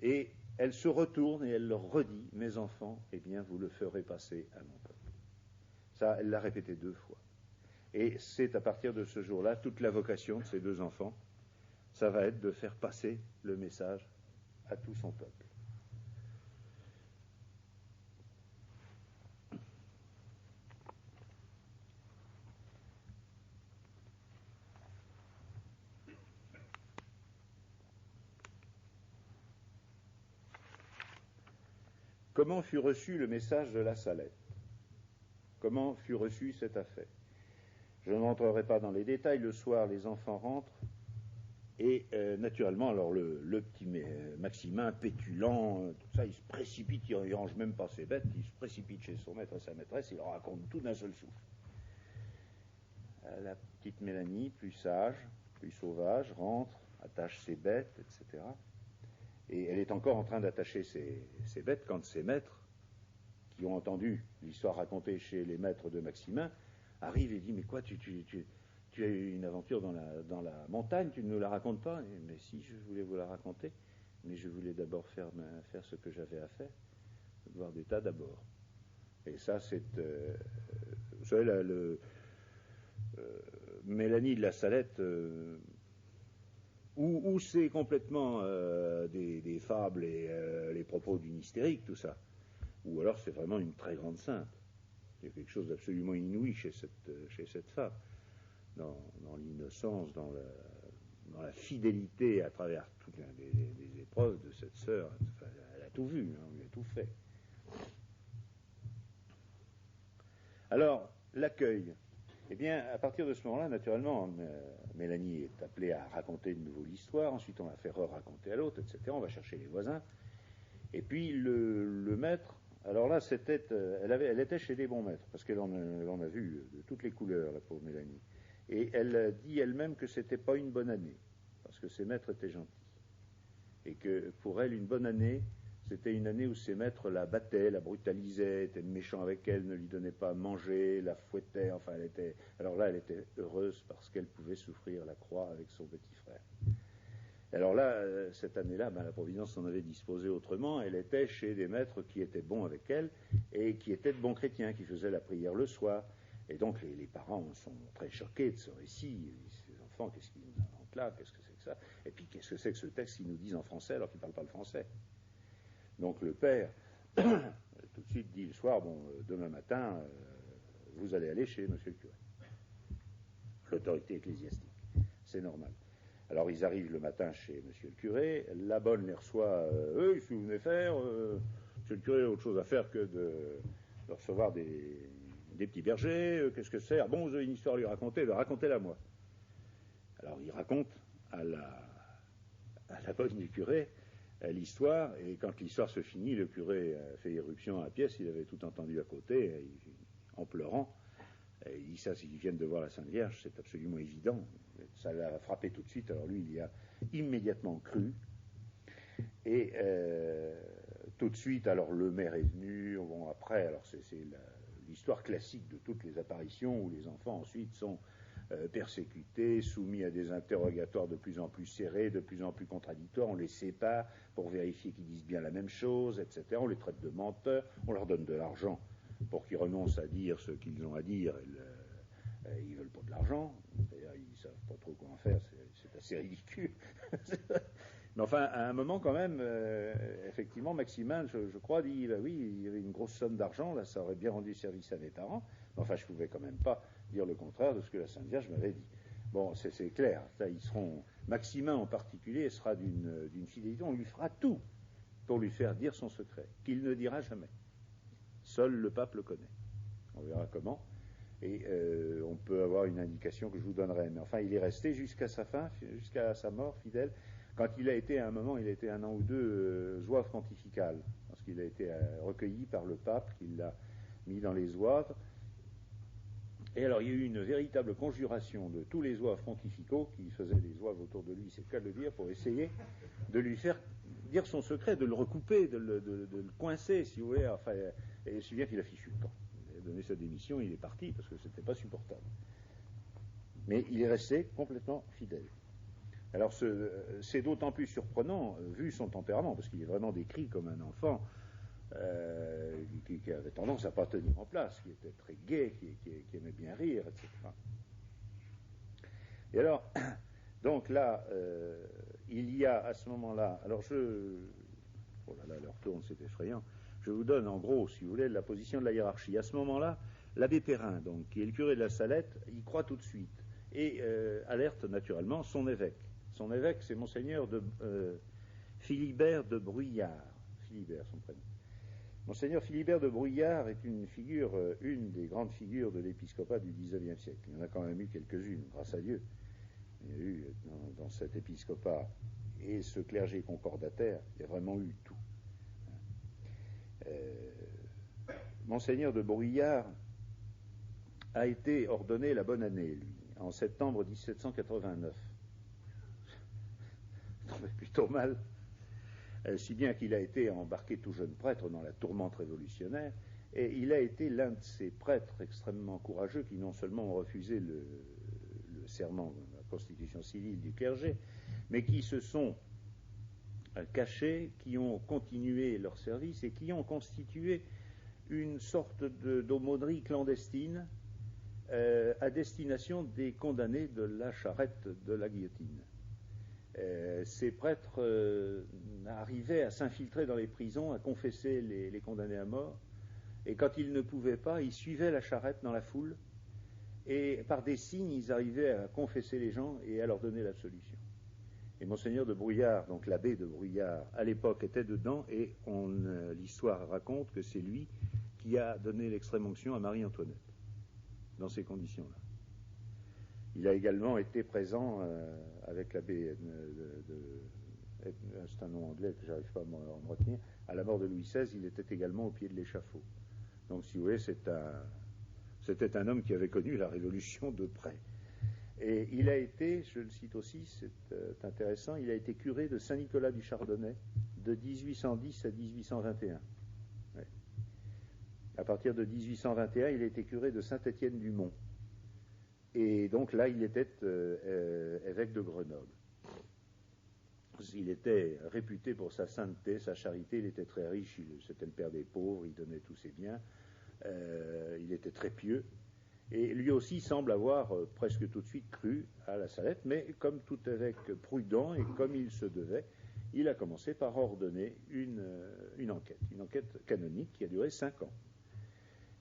Et elle se retourne et elle leur redit, mes enfants, eh bien, vous le ferez passer à mon peuple. Ça, elle l'a répété 2 fois. Et c'est à partir de ce jour-là, toute la vocation de ces 2 enfants, ça va être de faire passer le message à tout son peuple. Comment fut reçu le message de la Salette? Comment fut reçue cette affaire? Je n'entrerai pas dans les détails. Le soir, les enfants rentrent et naturellement, alors le petit Maximin, pétulant, tout ça, il se précipite, il ne range même pas ses bêtes, il se précipite chez son maître et sa maîtresse, il leur raconte tout d'un seul souffle. La petite Mélanie, plus sage, plus sauvage, rentre, attache ses bêtes, etc. Et elle est encore en train d'attacher ses bêtes quand ses maîtres, qui ont entendu l'histoire racontée chez les maîtres de Maximin, arrivent et disent « Mais quoi, tu as eu une aventure dans la montagne, tu ne nous la racontes pas ?» Mais si, je voulais vous la raconter, mais je voulais d'abord faire ce que j'avais à faire, le devoir d'État d'abord. Et ça, c'est... vous savez, Mélanie de la Salette... Ou c'est complètement des fables et les propos d'une hystérique, tout ça. Ou alors c'est vraiment une très grande sainte. Il y a quelque chose d'absolument inouï chez cette femme. Dans l'innocence, dans la fidélité à travers toutes les épreuves de cette sœur. Enfin, elle a tout vu, hein, elle a tout fait. Alors, l'accueil. Eh bien, à partir de ce moment-là, naturellement, Mélanie est appelée à raconter de nouveau l'histoire, ensuite on la fait re-raconter à l'autre, etc. On va chercher les voisins. Et puis le maître, alors là, elle était chez des bons maîtres, parce qu'elle en a vu de toutes les couleurs, la pauvre Mélanie. Et elle dit elle-même que c'était pas une bonne année, parce que ses maîtres étaient gentils. Et que pour elle, une bonne année, c'était une année où ses maîtres la battaient, la brutalisaient, étaient méchants avec elle, ne lui donnaient pas à manger, la fouettaient, enfin alors là elle était heureuse parce qu'elle pouvait souffrir la croix avec son petit frère. Alors là, cette année-là, la Providence en avait disposé autrement, elle était chez des maîtres qui étaient bons avec elle et qui étaient de bons chrétiens, qui faisaient la prière le soir. Et donc les parents sont très choqués de ce récit. Ces enfants, qu'est-ce qu'ils nous inventent là? Qu'est-ce que c'est que ça? Et puis qu'est-ce que c'est que ce texte qu'ils nous disent en français alors qu'ils ne parlent pas le français? Donc le père, tout de suite dit le soir, demain matin, vous allez aller chez monsieur le curé. L'autorité ecclésiastique, c'est normal. Alors ils arrivent le matin chez monsieur le curé, la bonne les reçoit, qu'est-ce que vous venez faire monsieur le curé a autre chose à faire que de recevoir des petits bergers, qu'est-ce que c'est? Ah bon, vous avez une histoire à lui raconter, racontez-la moi. Alors il raconte à la bonne du curé l'histoire, et quand l'histoire se finit, le curé fait irruption à la pièce, il avait tout entendu à côté, en pleurant, et il dit ça, s'ils viennent de voir la Sainte Vierge, c'est absolument évident, ça l'a frappé tout de suite, alors lui, il y a immédiatement cru, et tout de suite, alors le maire est venu, après, alors c'est l'histoire classique de toutes les apparitions, où les enfants ensuite sont persécutés, soumis à des interrogatoires de plus en plus serrés, de plus en plus contradictoires. On les sépare pour vérifier qu'ils disent bien la même chose, etc. On les traite de menteurs, on leur donne de l'argent pour qu'ils renoncent à dire ce qu'ils ont à dire. Ils ne veulent pas de l'argent, d'ailleurs ils ne savent pas trop quoi en faire, c'est assez ridicule. Mais enfin, à un moment quand même, effectivement, Maximin, je crois, dit, bah oui, il y avait une grosse somme d'argent, là ça aurait bien rendu service à mes parents, mais enfin je ne pouvais quand même pas dire le contraire de ce que la Sainte Vierge m'avait dit. Bon, c'est clair, là, ils seront, Maximin en particulier sera d'une fidélité, on lui fera tout pour lui faire dire son secret, qu'il ne dira jamais. Seul le pape le connaît. On verra comment. Et on peut avoir une indication que je vous donnerai. Mais enfin, il est resté jusqu'à sa fin, jusqu'à sa mort, fidèle. Quand il a été, à un moment, il a été 1 an ou 2 zouave pontifical, parce qu'il a été recueilli par le pape, qui l'a mis dans les zouaves. Et alors, il y a eu une véritable conjuration de tous les zouaves pontificaux qui faisaient les zouaves autour de lui, c'est le cas de le dire, pour essayer de lui faire dire son secret, de le recouper, de le coincer, si vous voulez. Enfin, et si bien qu'il a fichu le camp. Il a donné sa démission, il est parti, parce que c'était pas supportable. Mais il est resté complètement fidèle. Alors, c'est d'autant plus surprenant, vu son tempérament, parce qu'il est vraiment décrit comme un enfant qui avait tendance à ne pas tenir en place, qui était très gai, qui aimait bien rire, etc. Et alors, donc là, il y a à ce moment-là, alors oh là là, l'heure tourne, c'est effrayant, je vous donne en gros, si vous voulez, la position de la hiérarchie. À ce moment-là, l'abbé Perrin, donc, qui est le curé de la Salette, il croit tout de suite, et alerte naturellement son évêque. Son évêque, c'est Monseigneur Philibert de Bruyard. Philibert, son prénom. Monseigneur Philibert de Bruyard est une des grandes figures de l'épiscopat du XIXe siècle. Il y en a quand même eu quelques-unes, grâce à Dieu. Il y a eu, dans cet épiscopat et ce clergé concordataire, il y a vraiment eu tout. Monseigneur de Bruyard a été ordonné la bonne année, lui, en septembre 1789. Ça tombait plutôt mal. Si bien qu'il a été embarqué tout jeune prêtre dans la tourmente révolutionnaire, et il a été l'un de ces prêtres extrêmement courageux qui non seulement ont refusé le serment, la constitution civile du clergé, mais qui se sont cachés, qui ont continué leur service et qui ont constitué une sorte d'aumônerie clandestine à destination des condamnés de la charrette de la guillotine. Ces prêtres arrivaient à s'infiltrer dans les prisons, à confesser les condamnés à mort, et quand ils ne pouvaient pas, ils suivaient la charrette dans la foule, et par des signes, ils arrivaient à confesser les gens et à leur donner l'absolution. Et Monseigneur de Bruyard, donc l'abbé de Bruyard, à l'époque était dedans, et l'histoire raconte que c'est lui qui a donné l'extrême-onction à Marie-Antoinette, dans ces conditions-là. Il a également été présent avec l'abbé c'est un nom anglais que j'arrive pas à me retenir, à la mort de Louis XVI, il était également au pied de l'échafaud. Donc si vous voulez, c'était un homme qui avait connu la Révolution de près. Et il a été, je le cite aussi, c'est intéressant, il a été curé de Saint-Nicolas du Chardonnay de 1810 à 1821. Ouais. À partir de 1821, il a été curé de Saint-Étienne-du-Mont. Et donc là, il était évêque de Grenoble. Il était réputé pour sa sainteté, sa charité, il était très riche, c'était le père des pauvres, il donnait tous ses biens, il était très pieux, et lui aussi semble avoir presque tout de suite cru à la Salette, mais comme tout évêque prudent et comme il se devait, il a commencé par ordonner une enquête canonique qui a duré 5 ans.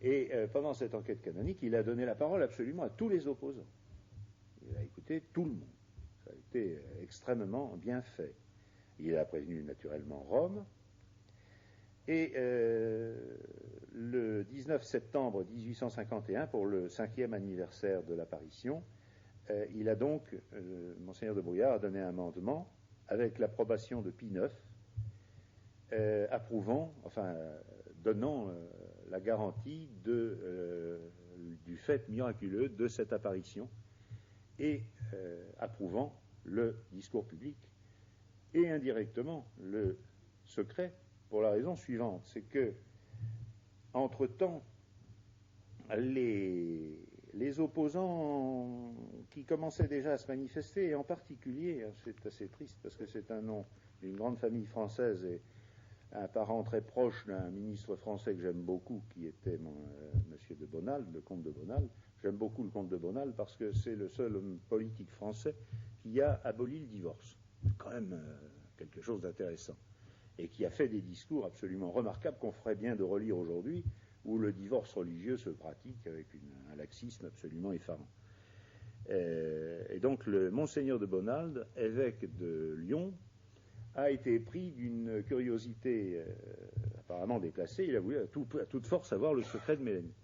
Et pendant cette enquête canonique, il a donné la parole absolument à tous les opposants. Il a écouté tout le monde. Ça a été extrêmement bien fait. Il a prévenu naturellement Rome. Et le 19 septembre 1851, pour le 5e anniversaire de l'apparition, il a donc, Monseigneur de Bruyard a donné un amendement avec l'approbation de Pie IX, donnant la garantie du fait miraculeux de cette apparition et approuvant le discours public et indirectement le secret, pour la raison suivante, c'est que entre-temps les les opposants qui commençaient déjà à se manifester, et en particulier, c'est assez triste parce que c'est un nom d'une grande famille française et un parent très proche d'un ministre français que j'aime beaucoup, qui était monsieur de Bonald, le comte de Bonald. J'aime beaucoup le comte de Bonald parce que c'est le seul homme politique français qui a aboli le divorce. C'est quand même quelque chose d'intéressant. Et qui a fait des discours absolument remarquables qu'on ferait bien de relire aujourd'hui, où le divorce religieux se pratique avec un laxisme absolument effarant. Et donc le monseigneur de Bonald, évêque de Lyon, a été pris d'une curiosité apparemment déplacée. Il a voulu à toute force avoir le secret de Mélanie.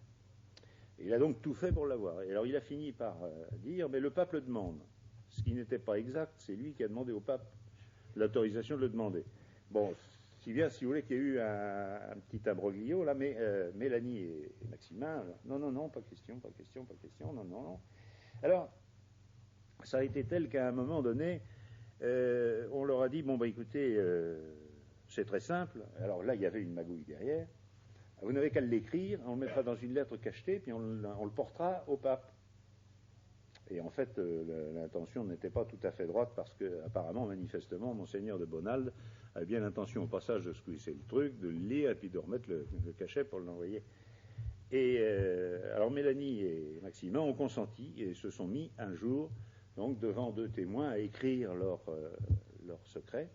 Et il a donc tout fait pour l'avoir. Et alors il a fini par dire, mais le pape le demande. Ce qui n'était pas exact, c'est lui qui a demandé au pape l'autorisation de le demander. Bon, si bien, si vous voulez, qu'il y a eu un petit imbroglio, là, mais Mélanie et Maximin, non, pas question, non. Alors, ça a été tel qu'à un moment donné, on leur a dit, bon, écoutez, c'est très simple. Alors là, il y avait une magouille derrière. Vous n'avez qu'à l'écrire, on le mettra dans une lettre cachetée, puis on le portera au pape. Et en fait, l'intention n'était pas tout à fait droite, parce que, apparemment, manifestement, monseigneur de Bonald avait bien l'intention, au passage, de squeezer le truc, de le lire, et puis de remettre le cachet pour l'envoyer. Et alors Mélanie et Maximin ont consenti, et se sont mis un jour, donc devant 2 témoins, à écrire leur secret,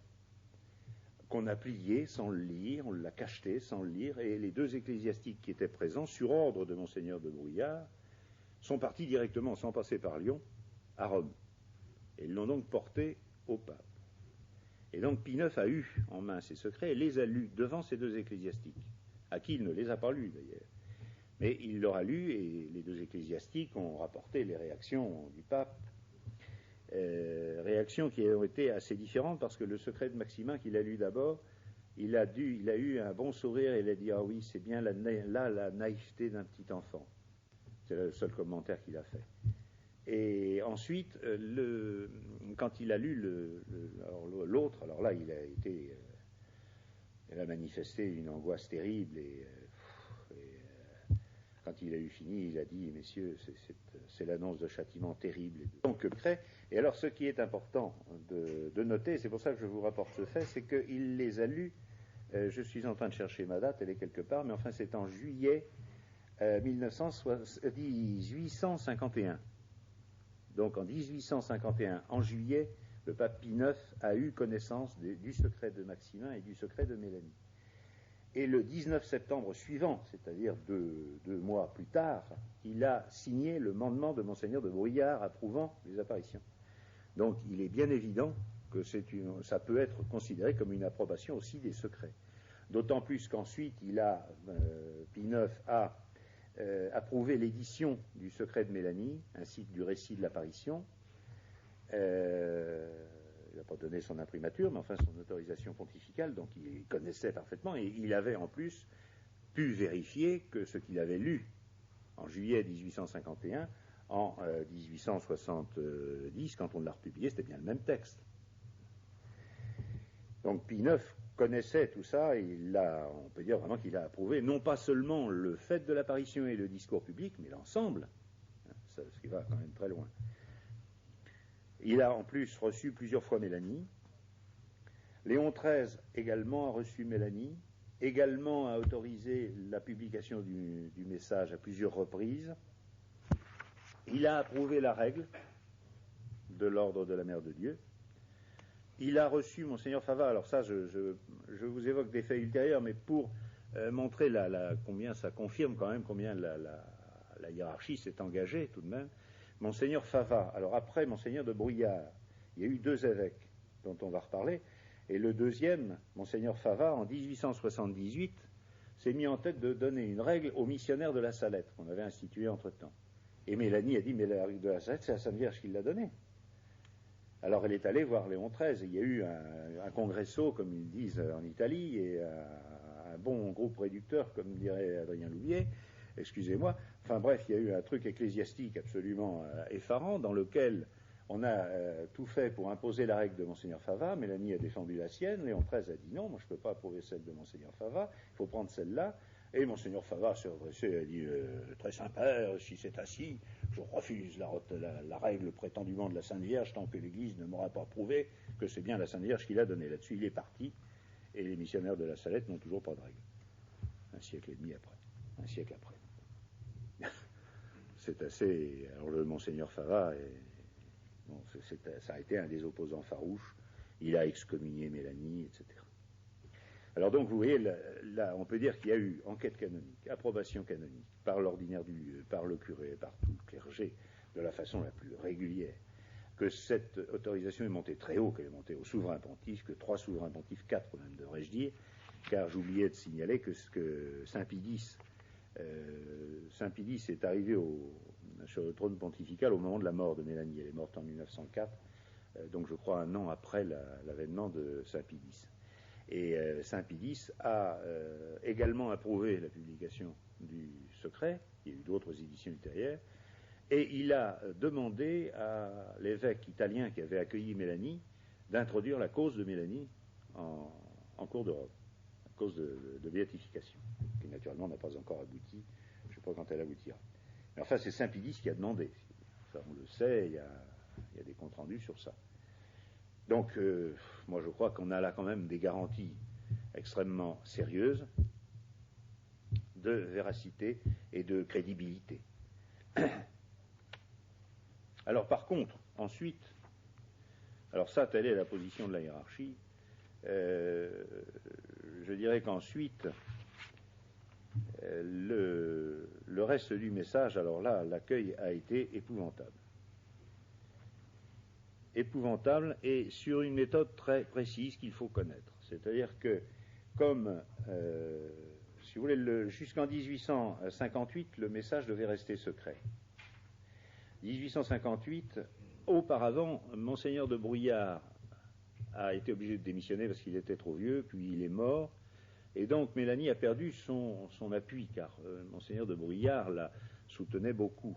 qu'on a plié sans le lire, on l'a cacheté sans le lire, et les 2 ecclésiastiques qui étaient présents, sur ordre de monseigneur de Brouillard, sont partis directement, sans passer par Lyon, à Rome. Et ils l'ont donc porté au pape. Et donc Pie IX a eu en main ces secrets et les a lus devant ces 2 ecclésiastiques, à qui il ne les a pas lus d'ailleurs. Mais il leur a lus et les 2 ecclésiastiques ont rapporté les réactions du pape, réactions qui ont été assez différentes parce que le secret de Maximin qu'il a lu d'abord, il a eu un bon sourire et il a dit « Ah oui, c'est bien la naïveté d'un petit enfant ». C'est le seul commentaire qu'il a fait. Et ensuite, quand il a lu l'autre, alors là, il a manifesté une angoisse terrible et quand il a eu fini, il a dit, messieurs, c'est l'annonce de châtiment terrible. Donc, et alors, ce qui est important de noter, c'est pour ça que je vous rapporte ce fait, c'est qu'il les a lus, je suis en train de chercher ma date, elle est quelque part, mais enfin, c'est en juillet 1851. Donc, en 1851, en juillet, le pape Pie IX a eu connaissance du secret de Maximin et du secret de Mélanie. Et le 19 septembre suivant, c'est-à-dire 2 mois plus tard, il a signé le mandement de monseigneur de Brouillard approuvant les apparitions. Donc il est bien évident que ça peut être considéré comme une approbation aussi des secrets. D'autant plus qu'ensuite, Pie IX a approuvé l'édition du secret de Mélanie, ainsi que du récit de l'apparition. Il n'a pas donné son imprimature, mais enfin son autorisation pontificale, donc il connaissait parfaitement, et il avait en plus pu vérifier que ce qu'il avait lu en juillet 1851, en 1870, quand on l'a republié, c'était bien le même texte. Donc Pie IX connaissait tout ça, et on peut dire vraiment qu'il a approuvé non pas seulement le fait de l'apparition et le discours public, mais l'ensemble, ce qui va quand même très loin. Il a en plus reçu plusieurs fois Mélanie. Léon XIII également a reçu Mélanie, également a autorisé la publication du message à plusieurs reprises. Il a approuvé la règle de l'ordre de la Mère de Dieu. Il a reçu Monseigneur Fava. Alors ça, je vous évoque des faits ultérieurs, mais pour montrer combien ça confirme quand même, combien la hiérarchie s'est engagée tout de même. Monseigneur Fava, alors après Monseigneur de Brouillard, il y a eu 2 évêques dont on va reparler, et le deuxième, Monseigneur Fava, en 1878, s'est mis en tête de donner une règle aux missionnaires de la Salette, qu'on avait instituée entre-temps. Et Mélanie a dit, mais la règle de la Salette, c'est la Sainte Vierge qui l'a donnée. Alors elle est allée voir Léon XIII, et il y a eu un congresso, comme ils disent en Italie, et un bon groupe réducteur, comme dirait Adrien Louvier, excusez-moi. Enfin bref, il y a eu un truc ecclésiastique absolument effarant dans lequel on a tout fait pour imposer la règle de Monseigneur Fava. Mélanie a défendu la sienne, Léon XIII a dit non, moi je ne peux pas approuver celle de Monseigneur Fava, il faut prendre celle-là. Et Monseigneur Fava s'est redressé et a dit très sympa, si c'est assis, Je refuse la règle prétendument de la Sainte Vierge tant que l'Église ne m'aura pas prouvé que c'est bien la Sainte Vierge qui l'a donnée. Là-dessus, il est parti, et les missionnaires de la Salette n'ont toujours pas de règle. Un siècle et demi après. Un siècle après. C'est assez... Alors le Monseigneur Fava, bon, ça a été un des opposants farouches. Il a excommunié Mélanie, etc. Alors donc, vous voyez, là, on peut dire qu'il y a eu enquête canonique, approbation canonique, par l'ordinaire du lieu, par le curé, par tout le clergé, de la façon la plus régulière, que cette autorisation est montée très haut, qu'elle est montée au souverain pontife, que 3 souverains pontifes, 4 même devrais-je dire, car j'oubliais de signaler que Saint Pie X est arrivé sur le trône pontifical au moment de la mort de Mélanie. Elle est morte en 1904, donc je crois un an après l'avènement de Saint Pie X. Et Saint Pie X a également approuvé la publication du secret. Il y a eu d'autres éditions ultérieures. Et il a demandé à l'évêque italien qui avait accueilli Mélanie d'introduire la cause de Mélanie en cours de Rome, la cause de béatification, qui naturellement n'a pas encore abouti. Je ne sais pas quand elle aboutira. Mais enfin, c'est Saint Pie X qui a demandé. Ça, on le sait, il y a des comptes rendus sur ça. Donc, moi je crois qu'on a là quand même des garanties extrêmement sérieuses de véracité et de crédibilité. Alors par contre, ensuite, alors ça, telle est la position de la hiérarchie, je dirais qu'ensuite, le reste du message, alors là, l'accueil a été épouvantable. Épouvantable et sur une méthode très précise qu'il faut connaître. C'est-à-dire que, comme, si vous voulez, jusqu'en 1858, le message devait rester secret. 1858, auparavant, Monseigneur de Brouillard a été obligé de démissionner parce qu'il était trop vieux, puis il est mort, et donc Mélanie a perdu son appui, car Monseigneur de Brouillard la soutenait beaucoup.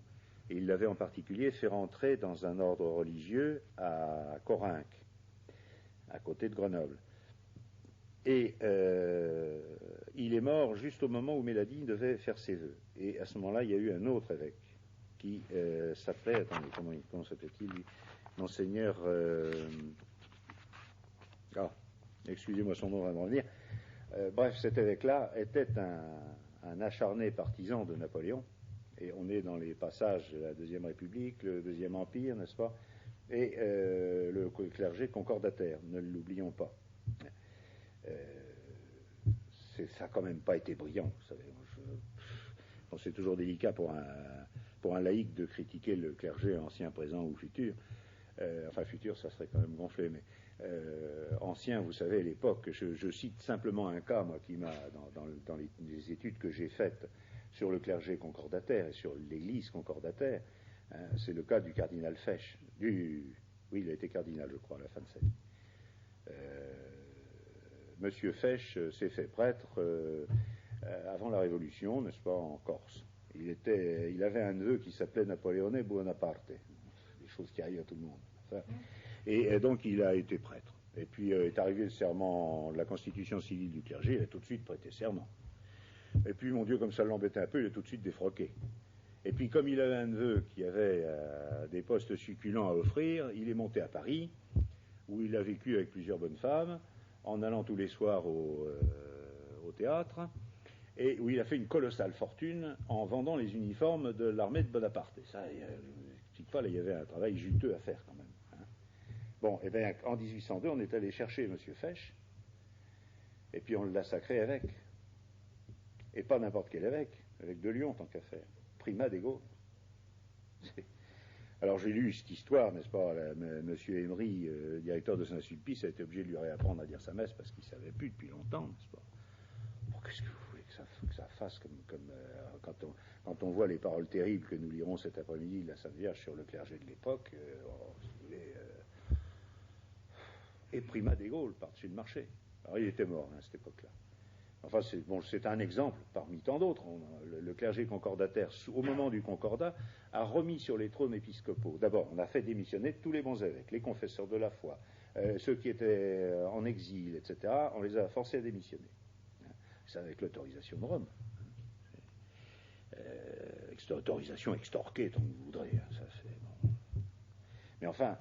Et il l'avait en particulier fait rentrer dans un ordre religieux à Corinque, à côté de Grenoble. Et il est mort juste au moment où Mélanie devait faire ses vœux. Et à ce moment-là, il y a eu un autre évêque qui s'appelait, attendez, comment s'appelait-il lui ? Monseigneur... excusez-moi, son nom va me revenir. Bref, cet évêque-là était un acharné partisan de Napoléon. Et on est dans les passages de la Deuxième République, le Deuxième Empire, n'est-ce pas? Et le clergé concordataire, ne l'oublions pas. Ça n'a quand même pas été brillant, vous savez. Bon, c'est toujours délicat pour un laïc de critiquer le clergé ancien, présent ou futur. Enfin, futur, ça serait quand même gonflé, mais ancien, vous savez, à l'époque, je cite simplement un cas, moi, qui m'a, dans les études que j'ai faites, sur le clergé concordataire et sur l'Église concordataire, hein, c'est le cas du cardinal Fesch. Oui, il a été cardinal, je crois, à la fin de sa vie. Monsieur Fesch s'est fait prêtre avant la Révolution, n'est-ce pas, en Corse. Il avait un neveu qui s'appelait Napoleone Buonaparte, des choses qui arrivent à tout le monde. Enfin, et donc il a été prêtre. Et puis est arrivé le serment, la constitution civile du clergé, il a tout de suite prêté serment. Et puis, mon Dieu, comme ça l'embêtait un peu, il a tout de suite défroqué. Et puis, comme il avait un neveu qui avait des postes succulents à offrir, il est monté à Paris, où il a vécu avec plusieurs bonnes femmes, en allant tous les soirs au théâtre, et où il a fait une colossale fortune en vendant les uniformes de l'armée de Bonaparte. Et ça, là, il y avait un travail juteux à faire quand même. Hein. Bon, et bien, en 1802, on est allé chercher M. Fesch, et puis on l'a sacré évêque. Et pas n'importe quel évêque de Lyon, tant qu'à faire. Primat des Gaules. Alors j'ai lu cette histoire, n'est-ce pas, Monsieur Emery, directeur de Saint-Sulpice, a été obligé de lui réapprendre à dire sa messe parce qu'il ne savait plus depuis longtemps, n'est-ce pas. Bon, qu'est-ce que vous voulez que ça fasse quand on voit les paroles terribles que nous lirons cet après-midi de la Sainte Vierge sur le clergé de l'époque, si vous voulez, et Primat des Gaules par-dessus le marché. Alors il était mort à cette époque-là. Enfin, c'est un exemple parmi tant d'autres. Le clergé concordataire, au moment du concordat, a remis sur les trônes épiscopaux. D'abord, on a fait démissionner tous les bons évêques, les confesseurs de la foi, ceux qui étaient en exil, etc. On les a forcés à démissionner. C'est avec l'autorisation de Rome. cette autorisation extorquée, tant que vous voudrez. Ça, bon. Mais enfin,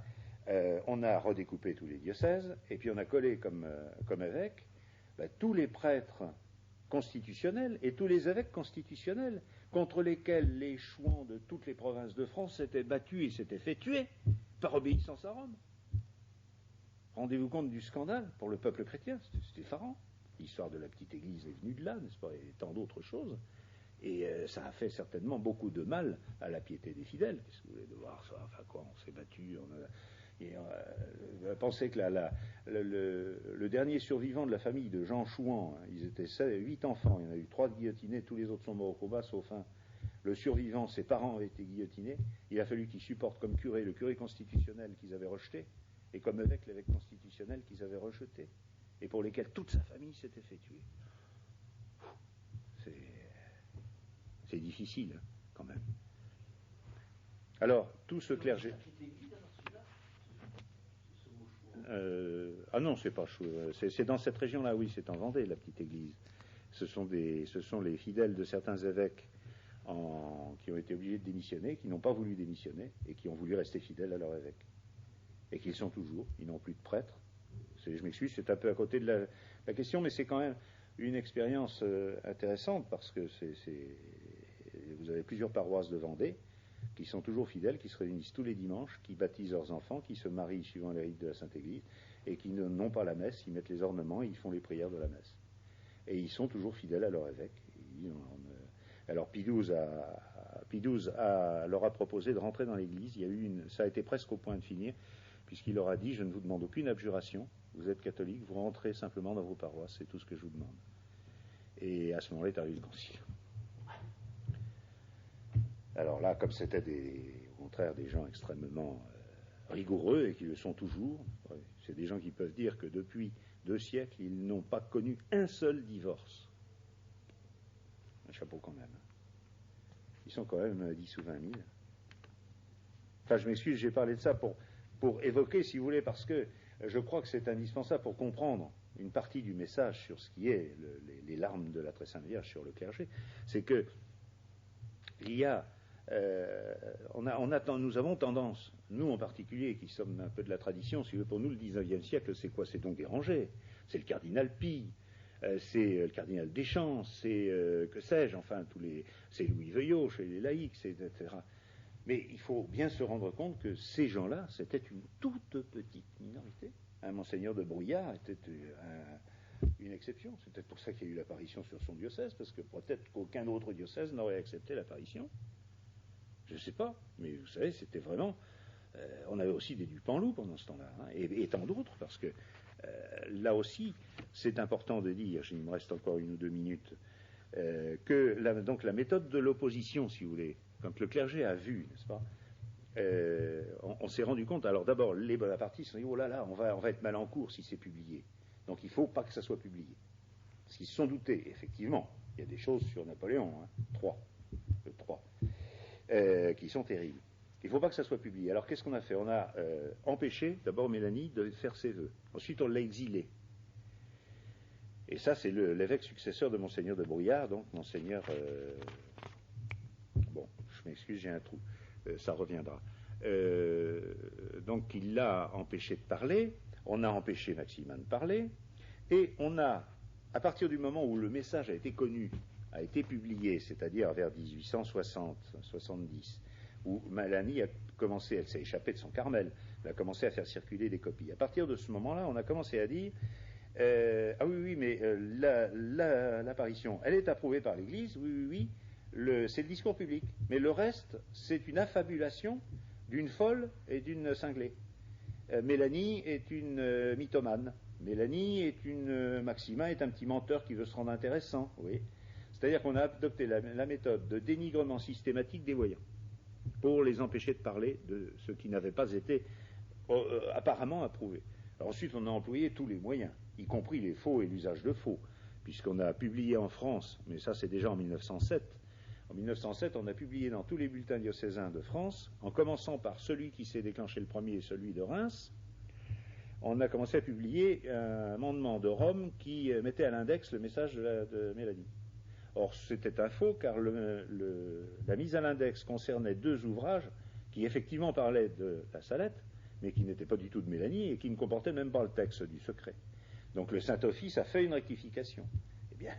on a redécoupé tous les diocèses, et puis on a collé comme évêques tous les prêtres constitutionnels et tous les évêques constitutionnels contre lesquels les chouans de toutes les provinces de France s'étaient battus et s'étaient fait tuer par obéissance à Rome. Rendez-vous compte du scandale pour le peuple chrétien, c'était effarant. L'histoire de la petite église est venue de là, n'est-ce pas, et tant d'autres choses. Et ça a fait certainement beaucoup de mal à la piété des fidèles. Qu'est-ce que vous voulez de voir ça? Enfin quoi, on s'est battu. Pensez que le dernier survivant de la famille de Jean Chouan, ils étaient 8 enfants, il y en a eu 3 guillotinés, tous les autres sont morts au combat, sauf un. Le survivant, ses parents avaient été guillotinés. Il a fallu qu'il supporte comme curé le curé constitutionnel qu'ils avaient rejeté, et comme évêque l'évêque constitutionnel qu'ils avaient rejeté, et pour lesquels toute sa famille s'était fait tuer. C'est difficile, hein, quand même. Alors, tout ce clergé... ah non, c'est pas chaud. C'est dans cette région-là, oui, c'est en Vendée, la petite église. Ce sont les fidèles de certains évêques qui ont été obligés de démissionner, qui n'ont pas voulu démissionner, et qui ont voulu rester fidèles à leur évêque. Et qui le sont toujours. Ils n'ont plus de prêtres. Je m'excuse, c'est un peu à côté de la question, mais c'est quand même une expérience intéressante, parce que vous avez plusieurs paroisses de Vendée qui sont toujours fidèles, qui se réunissent tous les dimanches, qui baptisent leurs enfants, qui se marient suivant les rites de la Sainte Église, et qui n'ont pas la messe, ils mettent les ornements et ils font les prières de la messe. Et ils sont toujours fidèles à leur évêque. Alors Pie XII leur a proposé de rentrer dans l'église. Ça a été presque au point de finir, puisqu'il leur a dit: je ne vous demande aucune abjuration, vous êtes catholique, vous rentrez simplement dans vos paroisses, c'est tout ce que je vous demande. Et à ce moment-là est arrivé le concile. Alors là, comme c'était au contraire des gens extrêmement rigoureux, et qui le sont toujours, c'est des gens qui peuvent dire que depuis 2 siècles, ils n'ont pas connu un seul divorce. Un chapeau quand même. Ils sont quand même 10 ou 20 000. Enfin, je m'excuse, j'ai parlé de ça pour évoquer, si vous voulez, parce que je crois que c'est indispensable pour comprendre une partie du message sur ce qui est les larmes de la Très Sainte Vierge sur le clergé. C'est que nous avons tendance, nous en particulier, qui sommes un peu de la tradition, si vous voulez, pour nous le 19e siècle, c'est quoi? C'est donc dérangé. C'est le cardinal Pie, c'est le cardinal Deschamps, c'est que sais-je, enfin c'est Louis Veuillot chez les laïcs, etc. Mais il faut bien se rendre compte que ces gens-là, c'était une toute petite minorité. Monseigneur de Brouillard était une exception. C'est peut-être pour ça qu'il y a eu l'apparition sur son diocèse, parce que peut-être qu'aucun autre diocèse n'aurait accepté l'apparition. Je ne sais pas, mais vous savez, c'était vraiment... on avait aussi des Dupanloup pendant ce temps-là, hein, et tant d'autres, parce que là aussi, c'est important de dire, il me reste encore 1 ou 2 minutes, que donc la méthode de l'opposition, si vous voulez, quand le clergé a vu, n'est-ce pas, on s'est rendu compte, alors d'abord, les bonapartistes se sont dit: oh là là, on va être mal en cours si c'est publié. Donc il ne faut pas que ça soit publié. Parce qu'ils se sont doutés, effectivement, il y a des choses sur Napoléon, hein, 3, qui sont terribles. Il ne faut pas que ça soit publié. Alors qu'est-ce qu'on a fait? On a empêché d'abord Mélanie de faire ses vœux. Ensuite on l'a exilée. Et ça c'est l'évêque successeur de Monseigneur de Brouillard, donc Monseigneur... bon, je m'excuse, j'ai un trou. Ça reviendra. Donc il l'a empêché de parler, on a empêché Maximin de parler, et on a, à partir du moment où le message a été connu, a été publié, c'est-à-dire vers 1860-70, où Mélanie a commencé, elle s'est échappée de son Carmel, elle a commencé à faire circuler des copies. À partir de ce moment-là, on a commencé à dire ah oui, mais l'apparition, elle est approuvée par l'Église, oui, c'est le discours public. Mais le reste, c'est une affabulation d'une folle et d'une cinglée. Mélanie est une mythomane. Maximin est un petit menteur qui veut se rendre intéressant, oui. C'est-à-dire qu'on a adopté la méthode de dénigrement systématique des voyants pour les empêcher de parler de ce qui n'avait pas été apparemment approuvé. Alors ensuite, on a employé tous les moyens, y compris les faux et l'usage de faux, puisqu'on a publié en France, mais ça c'est déjà en 1907, en 1907, on a publié dans tous les bulletins diocésains de France, en commençant par celui qui s'est déclenché le premier, celui de Reims, on a commencé à publier un amendement de Rome qui mettait à l'index le message de Mélanie. Or, c'était un faux, car la mise à l'index concernait 2 ouvrages qui effectivement parlaient de la Salette, mais qui n'étaient pas du tout de Mélanie et qui ne comportaient même pas le texte du secret. Donc le Saint-Office a fait une rectification. Eh bien,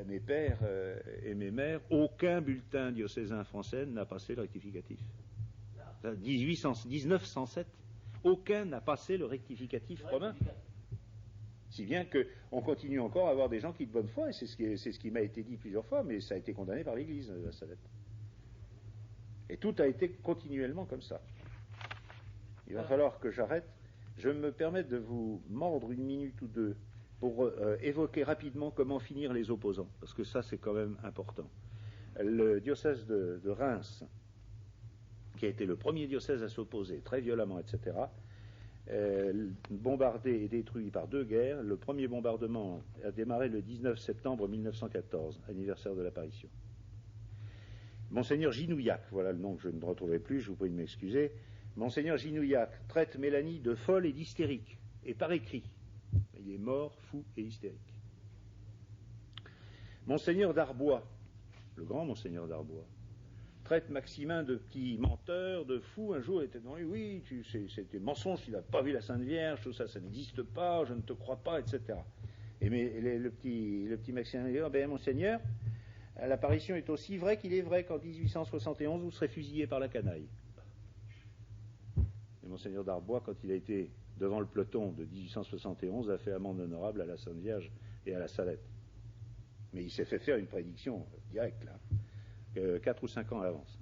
mes pères et mes mères, aucun bulletin diocésain français n'a passé le rectificatif. 1907, aucun n'a passé le rectificatif romain. Si bien qu'on continue encore à avoir des gens qui de bonne foi, et c'est ce qui m'a été dit plusieurs fois, mais ça a été condamné par l'Église, la Salette. Et tout a été continuellement comme ça. Il va falloir que j'arrête. Je me permets de vous mordre 1 minute ou 2 pour évoquer rapidement comment finir les opposants, parce que ça c'est quand même important. Le diocèse de Reims, qui a été le premier diocèse à s'opposer très violemment, etc., bombardé et détruit par 2 guerres. Le premier bombardement a démarré le 19 septembre 1914, anniversaire de l'apparition. Monseigneur Ginouillac, voilà le nom que je ne retrouvais plus, je vous prie de m'excuser. Monseigneur Ginouillac traite Mélanie de folle et d'hystérique, et par écrit. Il est mort, fou et hystérique. Monseigneur d'Arbois, le grand Monseigneur d'Arbois, traite Maximin de petit menteur, de fou. Un jour, il était dans lui, oui, c'était mensonge, il n'a pas vu la Sainte Vierge, tout ça, ça n'existe pas, je ne te crois pas, etc. Et le petit Maximin dit, oh, ben, Monseigneur, l'apparition est aussi vraie qu'il est vrai qu'en 1871, vous serez fusillé par la canaille. Et Monseigneur d'Arbois, quand il a été devant le peloton de 1871, a fait amende honorable à la Sainte Vierge et à la Salette. Mais il s'est fait faire une prédiction directe, là, 4 ou 5 ans à l'avance.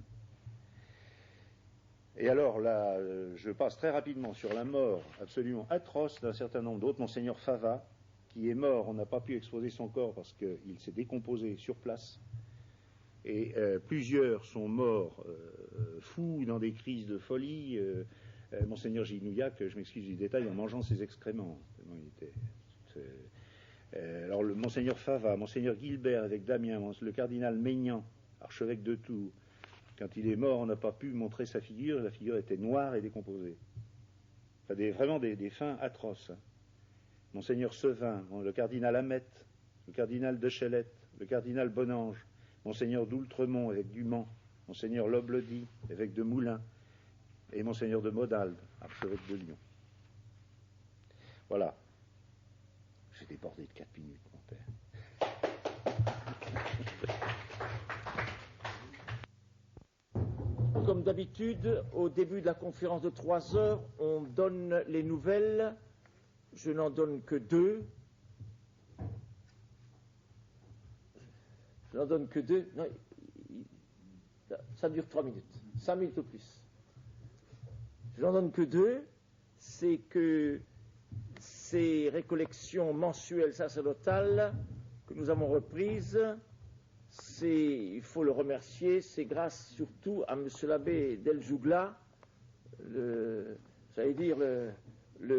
Et alors là, je passe très rapidement sur la mort absolument atroce d'un certain nombre d'autres. Monseigneur Fava, qui est mort, on n'a pas pu exposer son corps parce qu'il s'est décomposé sur place. Et plusieurs sont morts fous dans des crises de folie. Monseigneur Ginouillac, je m'excuse du détail, en mangeant ses excréments. Alors le Monseigneur Fava, Monseigneur Guilbert avec Damien, le cardinal Maignan, archevêque de Tours, quand il est mort, on n'a pas pu montrer sa figure, la figure était noire et décomposée. Enfin, vraiment des fins atroces. Monseigneur Sevin, le cardinal Hamet, le cardinal de Chelette, le cardinal Bonange, Monseigneur d'Oultremont avec Dumont, Monseigneur Loblody évêque de Moulins, et Monseigneur de Modalde, archevêque de Lyon. Voilà. J'ai débordé de 4 minutes, mon père. Comme d'habitude, au début de la conférence de 3 heures, on donne les nouvelles. Je n'en donne que 2. Je n'en donne que 2. Non, ça dure 3 minutes. 5 minutes au plus. Je n'en donne que 2. C'est que ces récollections mensuelles sacerdotales que nous avons reprises, il faut le remercier, c'est grâce surtout à M. l'abbé Deljougla, le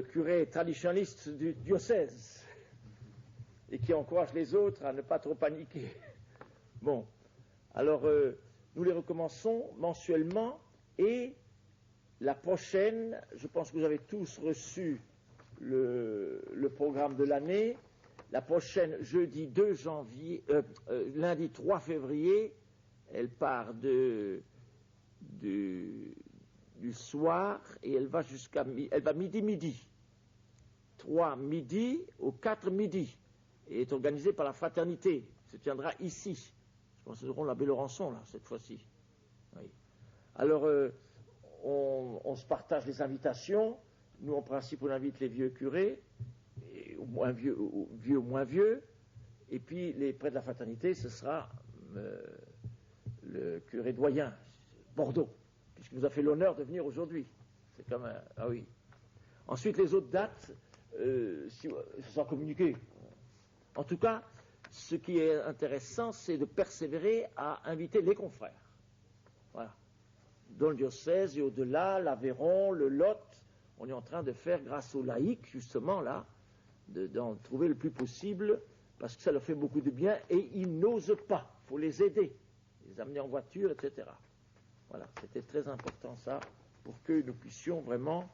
curé traditionnaliste du diocèse, et qui encourage les autres à ne pas trop paniquer. Bon, alors nous les recommençons mensuellement, et la prochaine, je pense que vous avez tous reçu le programme de l'année. La prochaine, jeudi 2 janvier, lundi 3 février, elle part du soir et elle va midi. 3 midi au 4 midi. Et est organisée par la fraternité. Se tiendra ici. Je pense que nous aurons l'abbé Laurençon, là, cette fois-ci. Oui. Alors, on se partage les invitations. Nous, en principe, on invite les vieux curés, au moins vieux, au moins vieux, et puis les prêtres de la fraternité, ce sera le curé doyen, Bordeaux, puisqu'il nous a fait l'honneur de venir aujourd'hui. C'est comme un... Ah oui. Ensuite, les autres dates, sans communiquer. En tout cas, ce qui est intéressant, c'est de persévérer à inviter les confrères. Voilà. Dans le diocèse et au-delà, l'Aveyron, le Lot, on est en train de faire, grâce aux laïcs, justement, là, d'en trouver le plus possible, parce que ça leur fait beaucoup de bien, et ils n'osent pas. Il faut les aider, les amener en voiture, etc. Voilà, c'était très important, ça, pour que nous puissions vraiment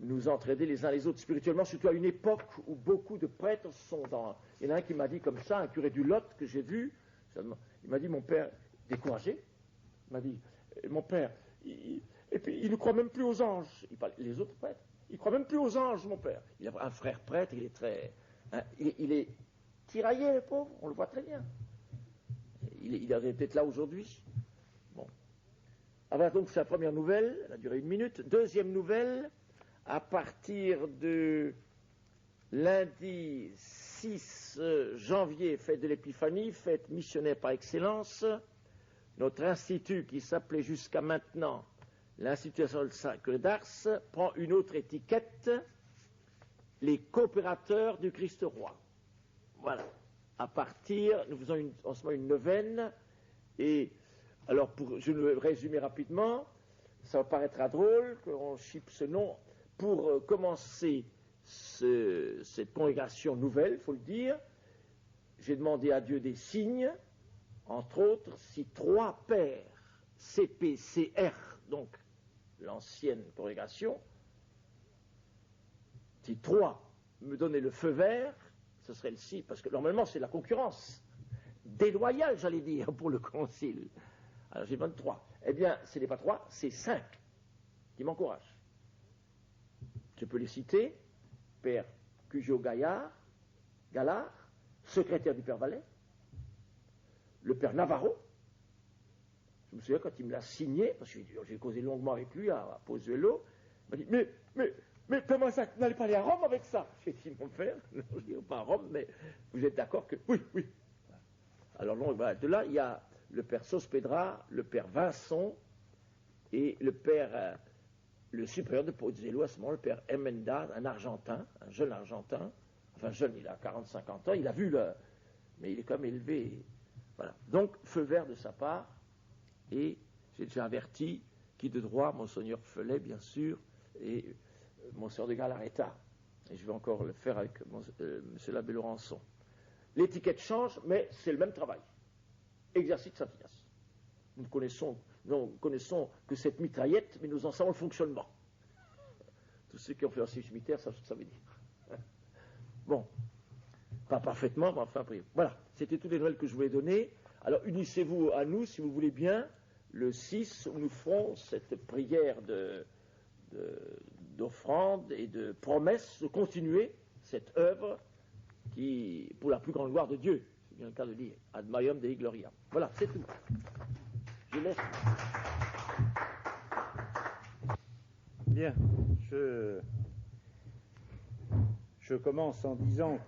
nous entraider les uns les autres spirituellement, surtout à une époque où beaucoup de prêtres sont dans... Il y en a un qui m'a dit comme ça, un curé du Lot que j'ai vu, il m'a dit, mon père, découragé, il m'a dit, mon père, et puis il ne croit même plus aux anges. Les autres prêtres, il ne croit même plus aux anges, mon père. Il a un frère prêtre, il est très... Hein, il est tiraillé, le pauvre, on le voit très bien. Il est peut-être là aujourd'hui. Bon. Alors donc, c'est la première nouvelle, elle a duré 1 minute. Deuxième nouvelle, à partir de lundi 6 janvier, fête de l'Épiphanie, fête missionnaire par excellence, notre institut, qui s'appelait jusqu'à maintenant l'Institut Sacre d'Ars, prend une autre étiquette, les coopérateurs du Christ roi. Voilà. À partir, nous faisons en ce moment une neuvaine, et alors je vais résumer rapidement, ça paraîtra drôle qu'on chipe ce nom, pour commencer cette congrégation nouvelle, il faut le dire, j'ai demandé à Dieu des signes, entre autres, si 3 pères, CPCR, donc l'ancienne congrégation, si 3 me donnaient le feu vert, ce serait le si, parce que normalement c'est la concurrence déloyale, j'allais dire, pour le concile. Alors j'ai 23. Eh bien, ce n'est pas 3, c'est 5 qui m'encouragent. Je peux les citer: Père Cugio Gallard, secrétaire du Père Vallet, le Père Navarro. Je me souviens quand il me l'a signé, parce que j'ai causé longuement avec lui à Pozuelo, il m'a dit, mais comment ça, vous n'allez pas aller à Rome avec ça? J'ai dit, mon père, non, je n'irai pas à Rome, mais vous êtes d'accord que... Oui. Alors voilà, de là, il y a le Père Sospedra, le Père Vincent, et le Père, le supérieur de Pozuelo à ce moment, le Père Emenda, un Argentin, un jeune Argentin, enfin jeune, il a 40-50 ans, il a vu mais il est quand même élevé. Voilà. Donc, feu vert de sa part, et j'ai déjà averti qui de droit, Monseigneur Felet, bien sûr, et Monseigneur de Galaretta. Et je vais encore le faire avec M. l'abbé Laurençon. L'étiquette change, mais c'est le même travail. Exercice Saint-Ignace. Nous connaissons que cette mitraillette, mais nous en savons le fonctionnement. Tous ceux qui ont fait un service militaire savent ce que ça veut dire. Bon, pas parfaitement, mais enfin après. Voilà, c'était toutes les nouvelles que je voulais donner. Alors unissez-vous à nous, si vous voulez bien, le 6, où nous ferons cette prière d'offrande et de promesse de continuer cette œuvre qui, pour la plus grande gloire de Dieu, c'est bien le cas de dire, ad maium Dei gloria. Voilà, c'est tout. Je laisse. Bien, je commence en disant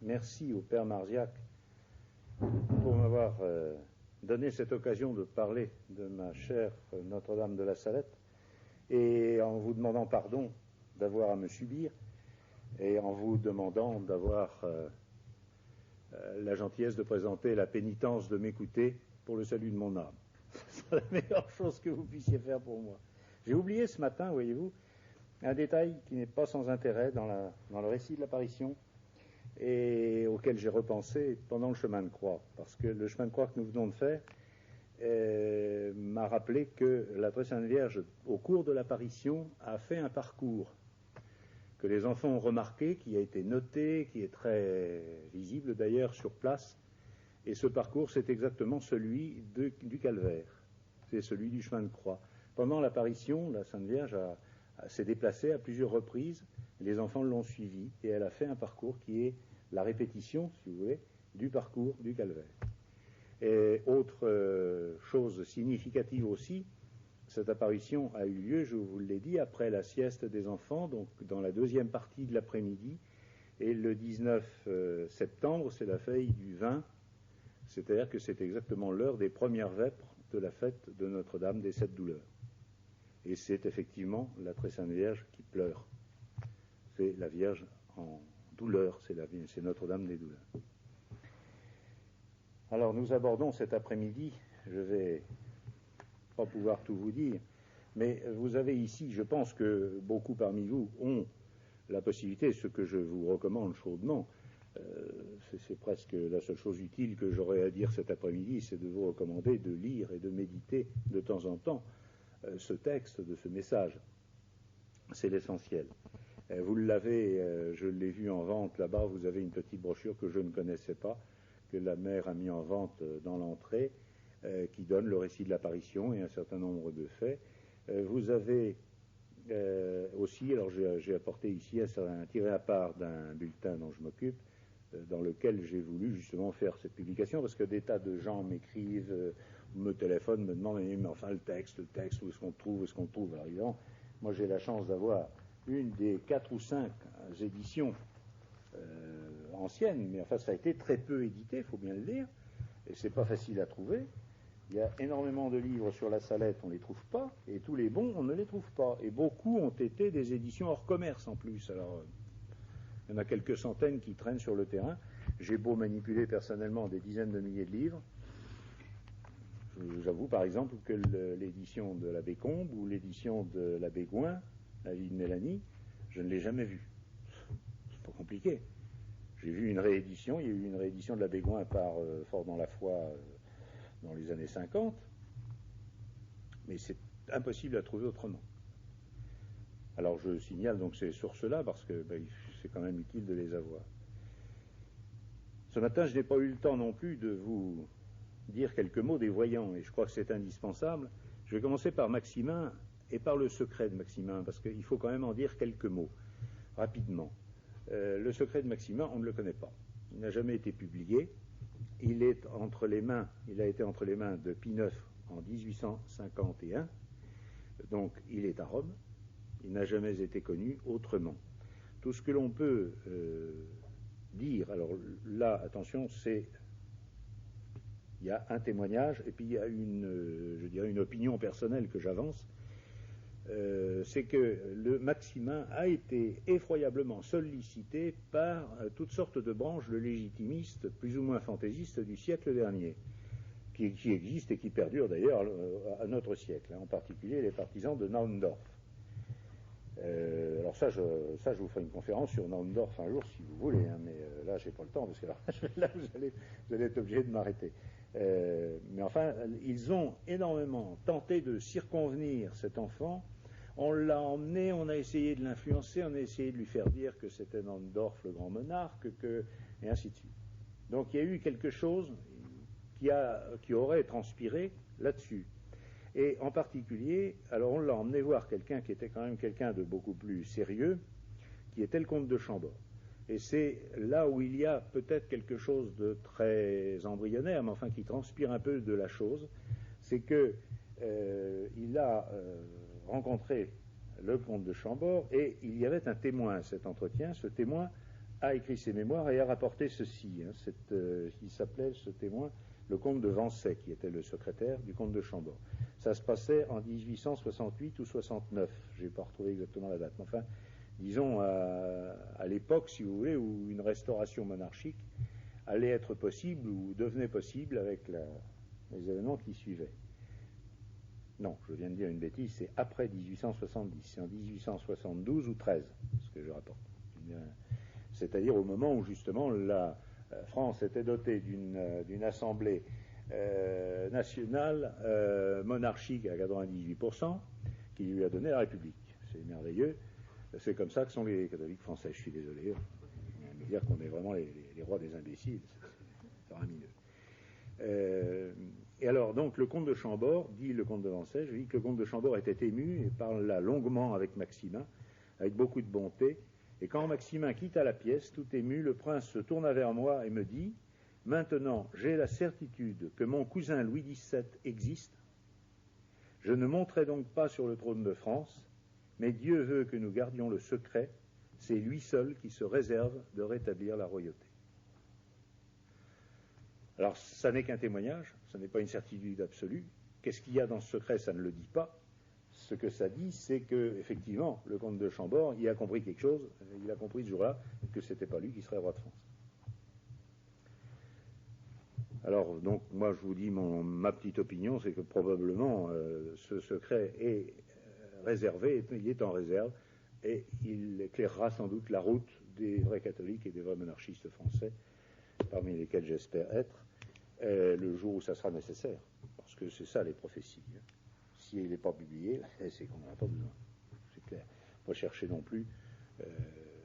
merci au Père Marziac pour m'avoir donné cette occasion de parler de ma chère Notre-Dame de la Salette, et en vous demandant pardon d'avoir à me subir, et en vous demandant d'avoir la gentillesse de présenter la pénitence de m'écouter pour le salut de mon âme. C'est la meilleure chose que vous puissiez faire pour moi. J'ai oublié ce matin, voyez-vous, un détail qui n'est pas sans intérêt dans le récit de l'apparition, et auquel j'ai repensé pendant le chemin de croix, parce que le chemin de croix que nous venons de faire m'a rappelé que la Très Sainte Vierge, au cours de l'apparition, a fait un parcours que les enfants ont remarqué, qui a été noté, qui est très visible d'ailleurs sur place, et ce parcours, c'est exactement celui du calvaire, c'est celui du chemin de croix. Pendant l'apparition, la Sainte Vierge s'est déplacée à plusieurs reprises, les enfants l'ont suivie, et elle a fait un parcours qui est la répétition, si vous voulez, du parcours du calvaire. Et autre chose significative aussi, cette apparition a eu lieu, je vous l'ai dit, après la sieste des enfants, donc dans la deuxième partie de l'après-midi, et le 19 septembre, c'est la veille du 20, c'est-à-dire que c'est exactement l'heure des premières vêpres de la fête de Notre-Dame des Sept Douleurs. Et c'est effectivement la Très Sainte Vierge qui pleure. C'est la Vierge en douleur, c'est Notre-Dame des Douleurs. Alors nous abordons cet après-midi, je vais pas pouvoir tout vous dire, mais vous avez ici, je pense que beaucoup parmi vous ont la possibilité, ce que je vous recommande chaudement, c'est presque la seule chose utile que j'aurais à dire cet après-midi, c'est de vous recommander de lire et de méditer de temps en temps ce texte de ce message. c'est l'essentiel. Vous l'avez, je l'ai vu en vente là-bas, vous avez une petite brochure que je ne connaissais pas, que la mère a mis en vente dans l'entrée, qui donne le récit de l'apparition et un certain nombre de faits. Vous avez aussi, alors j'ai apporté ici un tiré à part d'un bulletin dont je m'occupe, dans lequel j'ai voulu justement faire cette publication, parce que des tas de gens m'écrivent, me téléphonent, me demandent, mais enfin le texte, où est-ce qu'on le trouve, Alors évidemment, moi j'ai la chance d'avoir une des 4 ou 5 éditions anciennes, mais enfin ça a été très peu édité, il faut bien le dire, et c'est pas facile à trouver. Il y a énormément de livres sur la Salette, on ne les trouve pas, et tous les bons, on ne les trouve pas. Et beaucoup ont été des éditions hors commerce en plus. Alors, il y en a quelques centaines qui traînent sur le terrain. J'ai beau manipuler personnellement des dizaines de milliers de livres. J'avoue par exemple que l'édition de l'abbé Combe ou l'édition de l'abbé Gouin, La vie de Mélanie, je ne l'ai jamais vue. C'est pas compliqué. J'ai vu une réédition, il y a eu une réédition de l'abbé Gouin par Fort dans la foi dans les années 50, mais c'est impossible à trouver autrement. Alors je signale donc ces sources-là parce que c'est quand même utile de les avoir. Ce matin, je n'ai pas eu le temps non plus de vous dire quelques mots des voyants, et je crois que c'est indispensable. Je vais commencer par Maximin et par le secret de Maximin, parce qu'il faut quand même en dire quelques mots, rapidement. Le secret de Maximin, on ne le connaît pas. Il n'a jamais été publié. Il a été entre les mains de Pie IX en 1851, donc il est à Rome, il n'a jamais été connu autrement. Tout ce que l'on peut dire, alors là, attention, il y a un témoignage, et puis il y a une opinion personnelle que j'avance, c'est que le Maximin a été effroyablement sollicité par toutes sortes de branches de légitimistes, plus ou moins fantaisistes du siècle dernier, qui existent et qui perdurent d'ailleurs à notre siècle, en particulier les partisans de Naundorf. Alors ça, je vous ferai une conférence sur Naundorf un jour si vous voulez, mais là j'ai pas le temps, parce que là vous allez être obligé de m'arrêter. Mais enfin, ils ont énormément tenté de circonvenir cet enfant. On l'a emmené, on a essayé de l'influencer, on a essayé de lui faire dire que c'était Naundorf le grand monarque, et ainsi de suite. Donc il y a eu quelque chose qui aurait transpiré là-dessus. Et en particulier, alors on l'a emmené voir quelqu'un qui était quand même quelqu'un de beaucoup plus sérieux, qui était le comte de Chambord. Et c'est là où il y a peut-être quelque chose de très embryonnaire, mais enfin qui transpire un peu de la chose, c'est que il a rencontré le comte de Chambord, et il y avait un témoin à cet entretien. Ce témoin a écrit ses mémoires et a rapporté ceci. Il s'appelait, ce témoin, le comte de Vancey, qui était le secrétaire du comte de Chambord. Ça se passait en 1868 ou 69, je n'ai pas retrouvé exactement la date, mais enfin, disons à l'époque, si vous voulez, où une restauration monarchique allait être possible ou devenait possible avec les événements qui suivaient. Non, je viens de dire une bêtise, c'est après 1870, c'est en 1872 ou 13, ce que je rapporte. C'est-à-dire au moment où justement la France était dotée d'une assemblée nationale monarchique à 98%, qui lui a donné la République. C'est merveilleux. C'est comme ça que sont les catholiques français. Je suis désolé. On va dire qu'on est vraiment les rois des imbéciles. C'est faramineux. Et alors, donc, le comte de Chambord, dit le comte de Vancey, je dis que le comte de Chambord était ému et parle là longuement avec Maximin, avec beaucoup de bonté. Et quand Maximin quitta la pièce, tout ému, le prince se tourna vers moi et me dit: maintenant, j'ai la certitude que mon cousin Louis XVII existe. Je ne monterai donc pas sur le trône de France, mais Dieu veut que nous gardions le secret. C'est lui seul qui se réserve de rétablir la royauté. Alors, ça n'est qu'un témoignage, ça n'est pas une certitude absolue. Qu'est-ce qu'il y a dans ce secret? Ça ne le dit pas. Ce que ça dit, c'est que, effectivement, le comte de Chambord, il a compris quelque chose. Il a compris ce jour-là que ce n'était pas lui qui serait roi de France. Alors, donc, moi, je vous dis ma petite opinion, c'est que probablement ce secret est réservé, il est en réserve, et il éclairera sans doute la route des vrais catholiques et des vrais monarchistes français, parmi lesquels j'espère être, le jour où ça sera nécessaire. Parce que c'est ça les prophéties. S'il n'est pas publié, c'est qu'on n'en a pas besoin. C'est clair. Moi, chercher non plus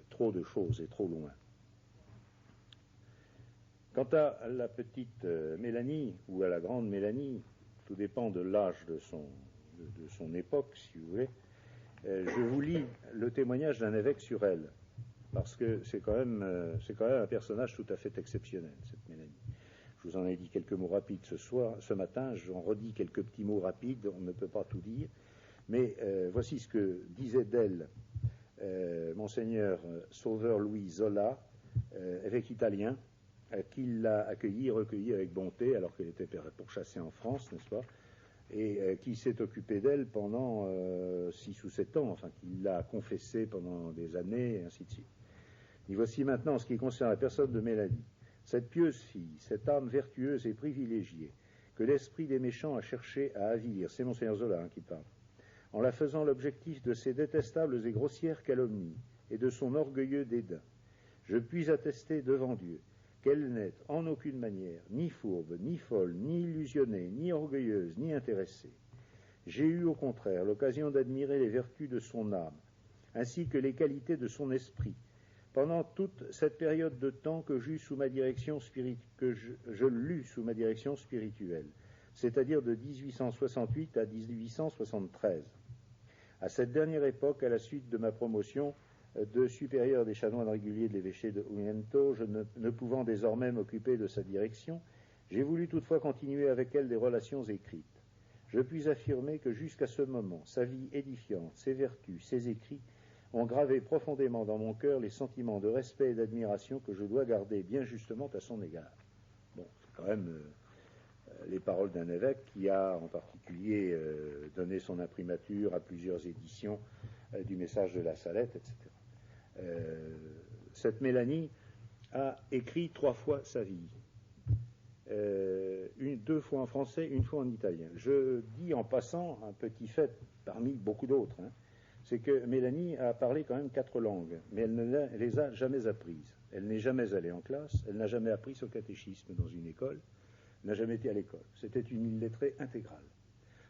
trop de choses et trop loin. Quant à la petite Mélanie, ou à la grande Mélanie, tout dépend de l'âge de son époque, si vous voulez, je vous lis le témoignage d'un évêque sur elle, parce que c'est quand même un personnage tout à fait exceptionnel, cette Mélanie. Je vous en ai dit quelques mots rapides ce matin, j'en redis quelques petits mots rapides, on ne peut pas tout dire, mais voici ce que disait d'elle Monseigneur Sauveur Louis Zola, évêque italien, qui l'a accueilli et recueilli avec bonté, alors qu'elle était pourchassée en France, n'est-ce pas, et qui s'est occupé d'elle pendant 6 ou 7 ans, enfin, qui l'a confessée pendant des années, et ainsi de suite. Et voici maintenant, en ce qui concerne la personne de Mélanie, cette pieuse fille, cette âme vertueuse et privilégiée, que l'esprit des méchants a cherché à avilir, c'est Monseigneur Zola qui parle, en la faisant l'objectif de ses détestables et grossières calomnies et de son orgueilleux dédain. Je puis attester devant Dieu qu'elle n'est en aucune manière ni fourbe, ni folle, ni illusionnée, ni orgueilleuse, ni intéressée. J'ai eu au contraire l'occasion d'admirer les vertus de son âme, ainsi que les qualités de son esprit, pendant toute cette période de temps que je lus sous ma direction spirituelle, c'est-à-dire de 1868 à 1873. À cette dernière époque, à la suite de ma promotion de supérieur des chanoines réguliers de l'évêché de Ugnento, je ne pouvant désormais m'occuper de sa direction, j'ai voulu toutefois continuer avec elle des relations écrites. Je puis affirmer que jusqu'à ce moment, sa vie édifiante, ses vertus, ses écrits ont gravé profondément dans mon cœur les sentiments de respect et d'admiration que je dois garder bien justement à son égard. Bon, c'est quand même les paroles d'un évêque qui a en particulier donné son imprimature à plusieurs éditions du message de la Salette, etc. Cette Mélanie a écrit 3 fois sa vie. 2 fois en français, 1 fois en italien. Je dis en passant un petit fait parmi beaucoup d'autres, c'est que Mélanie a parlé quand même 4 langues, mais elle ne les a jamais apprises. Elle n'est jamais allée en classe, elle n'a jamais appris son catéchisme dans une école, n'a jamais été à l'école. C'était une illettrée intégrale.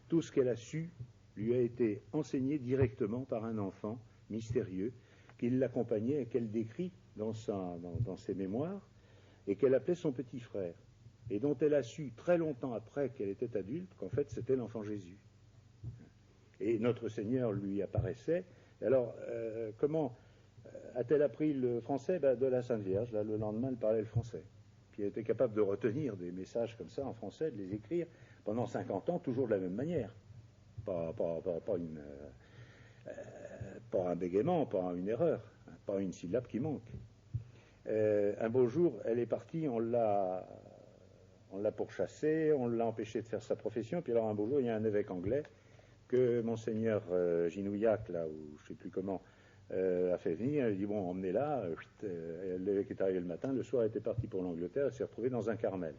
Tout ce qu'elle a su lui a été enseigné directement par un enfant mystérieux qui l'accompagnait et qu'elle décrit dans ses mémoires et qu'elle appelait son petit frère et dont elle a su très longtemps après qu'elle était adulte qu'en fait c'était l'enfant Jésus. Et notre Seigneur lui apparaissait. Alors, comment a-t-elle appris le français? De la Sainte Vierge. Là, le lendemain, elle parlait le français. Puis elle était capable de retenir des messages comme ça en français, de les écrire pendant 50 ans, toujours de la même manière. Pas un bégaiement, pas une erreur, pas une syllabe qui manque. Un beau jour, elle est partie, on l'a pourchassée, on l'a empêchée de faire sa profession, puis alors un beau jour, il y a un évêque anglais que Monseigneur Ginouillac, là, ou je ne sais plus comment, a fait venir, elle dit, bon, emmenez-la, l'évêque est arrivé le matin, le soir, elle était partie pour l'Angleterre, elle s'est retrouvée dans un Carmel,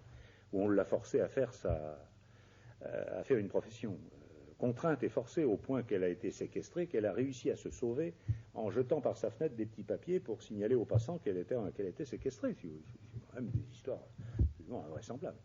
où on l'a forcée à faire une profession, contrainte et forcée au point qu'elle a été séquestrée, qu'elle a réussi à se sauver en jetant par sa fenêtre des petits papiers pour signaler aux passants qu'elle était séquestrée. C'est quand même des histoires absolument invraisemblables.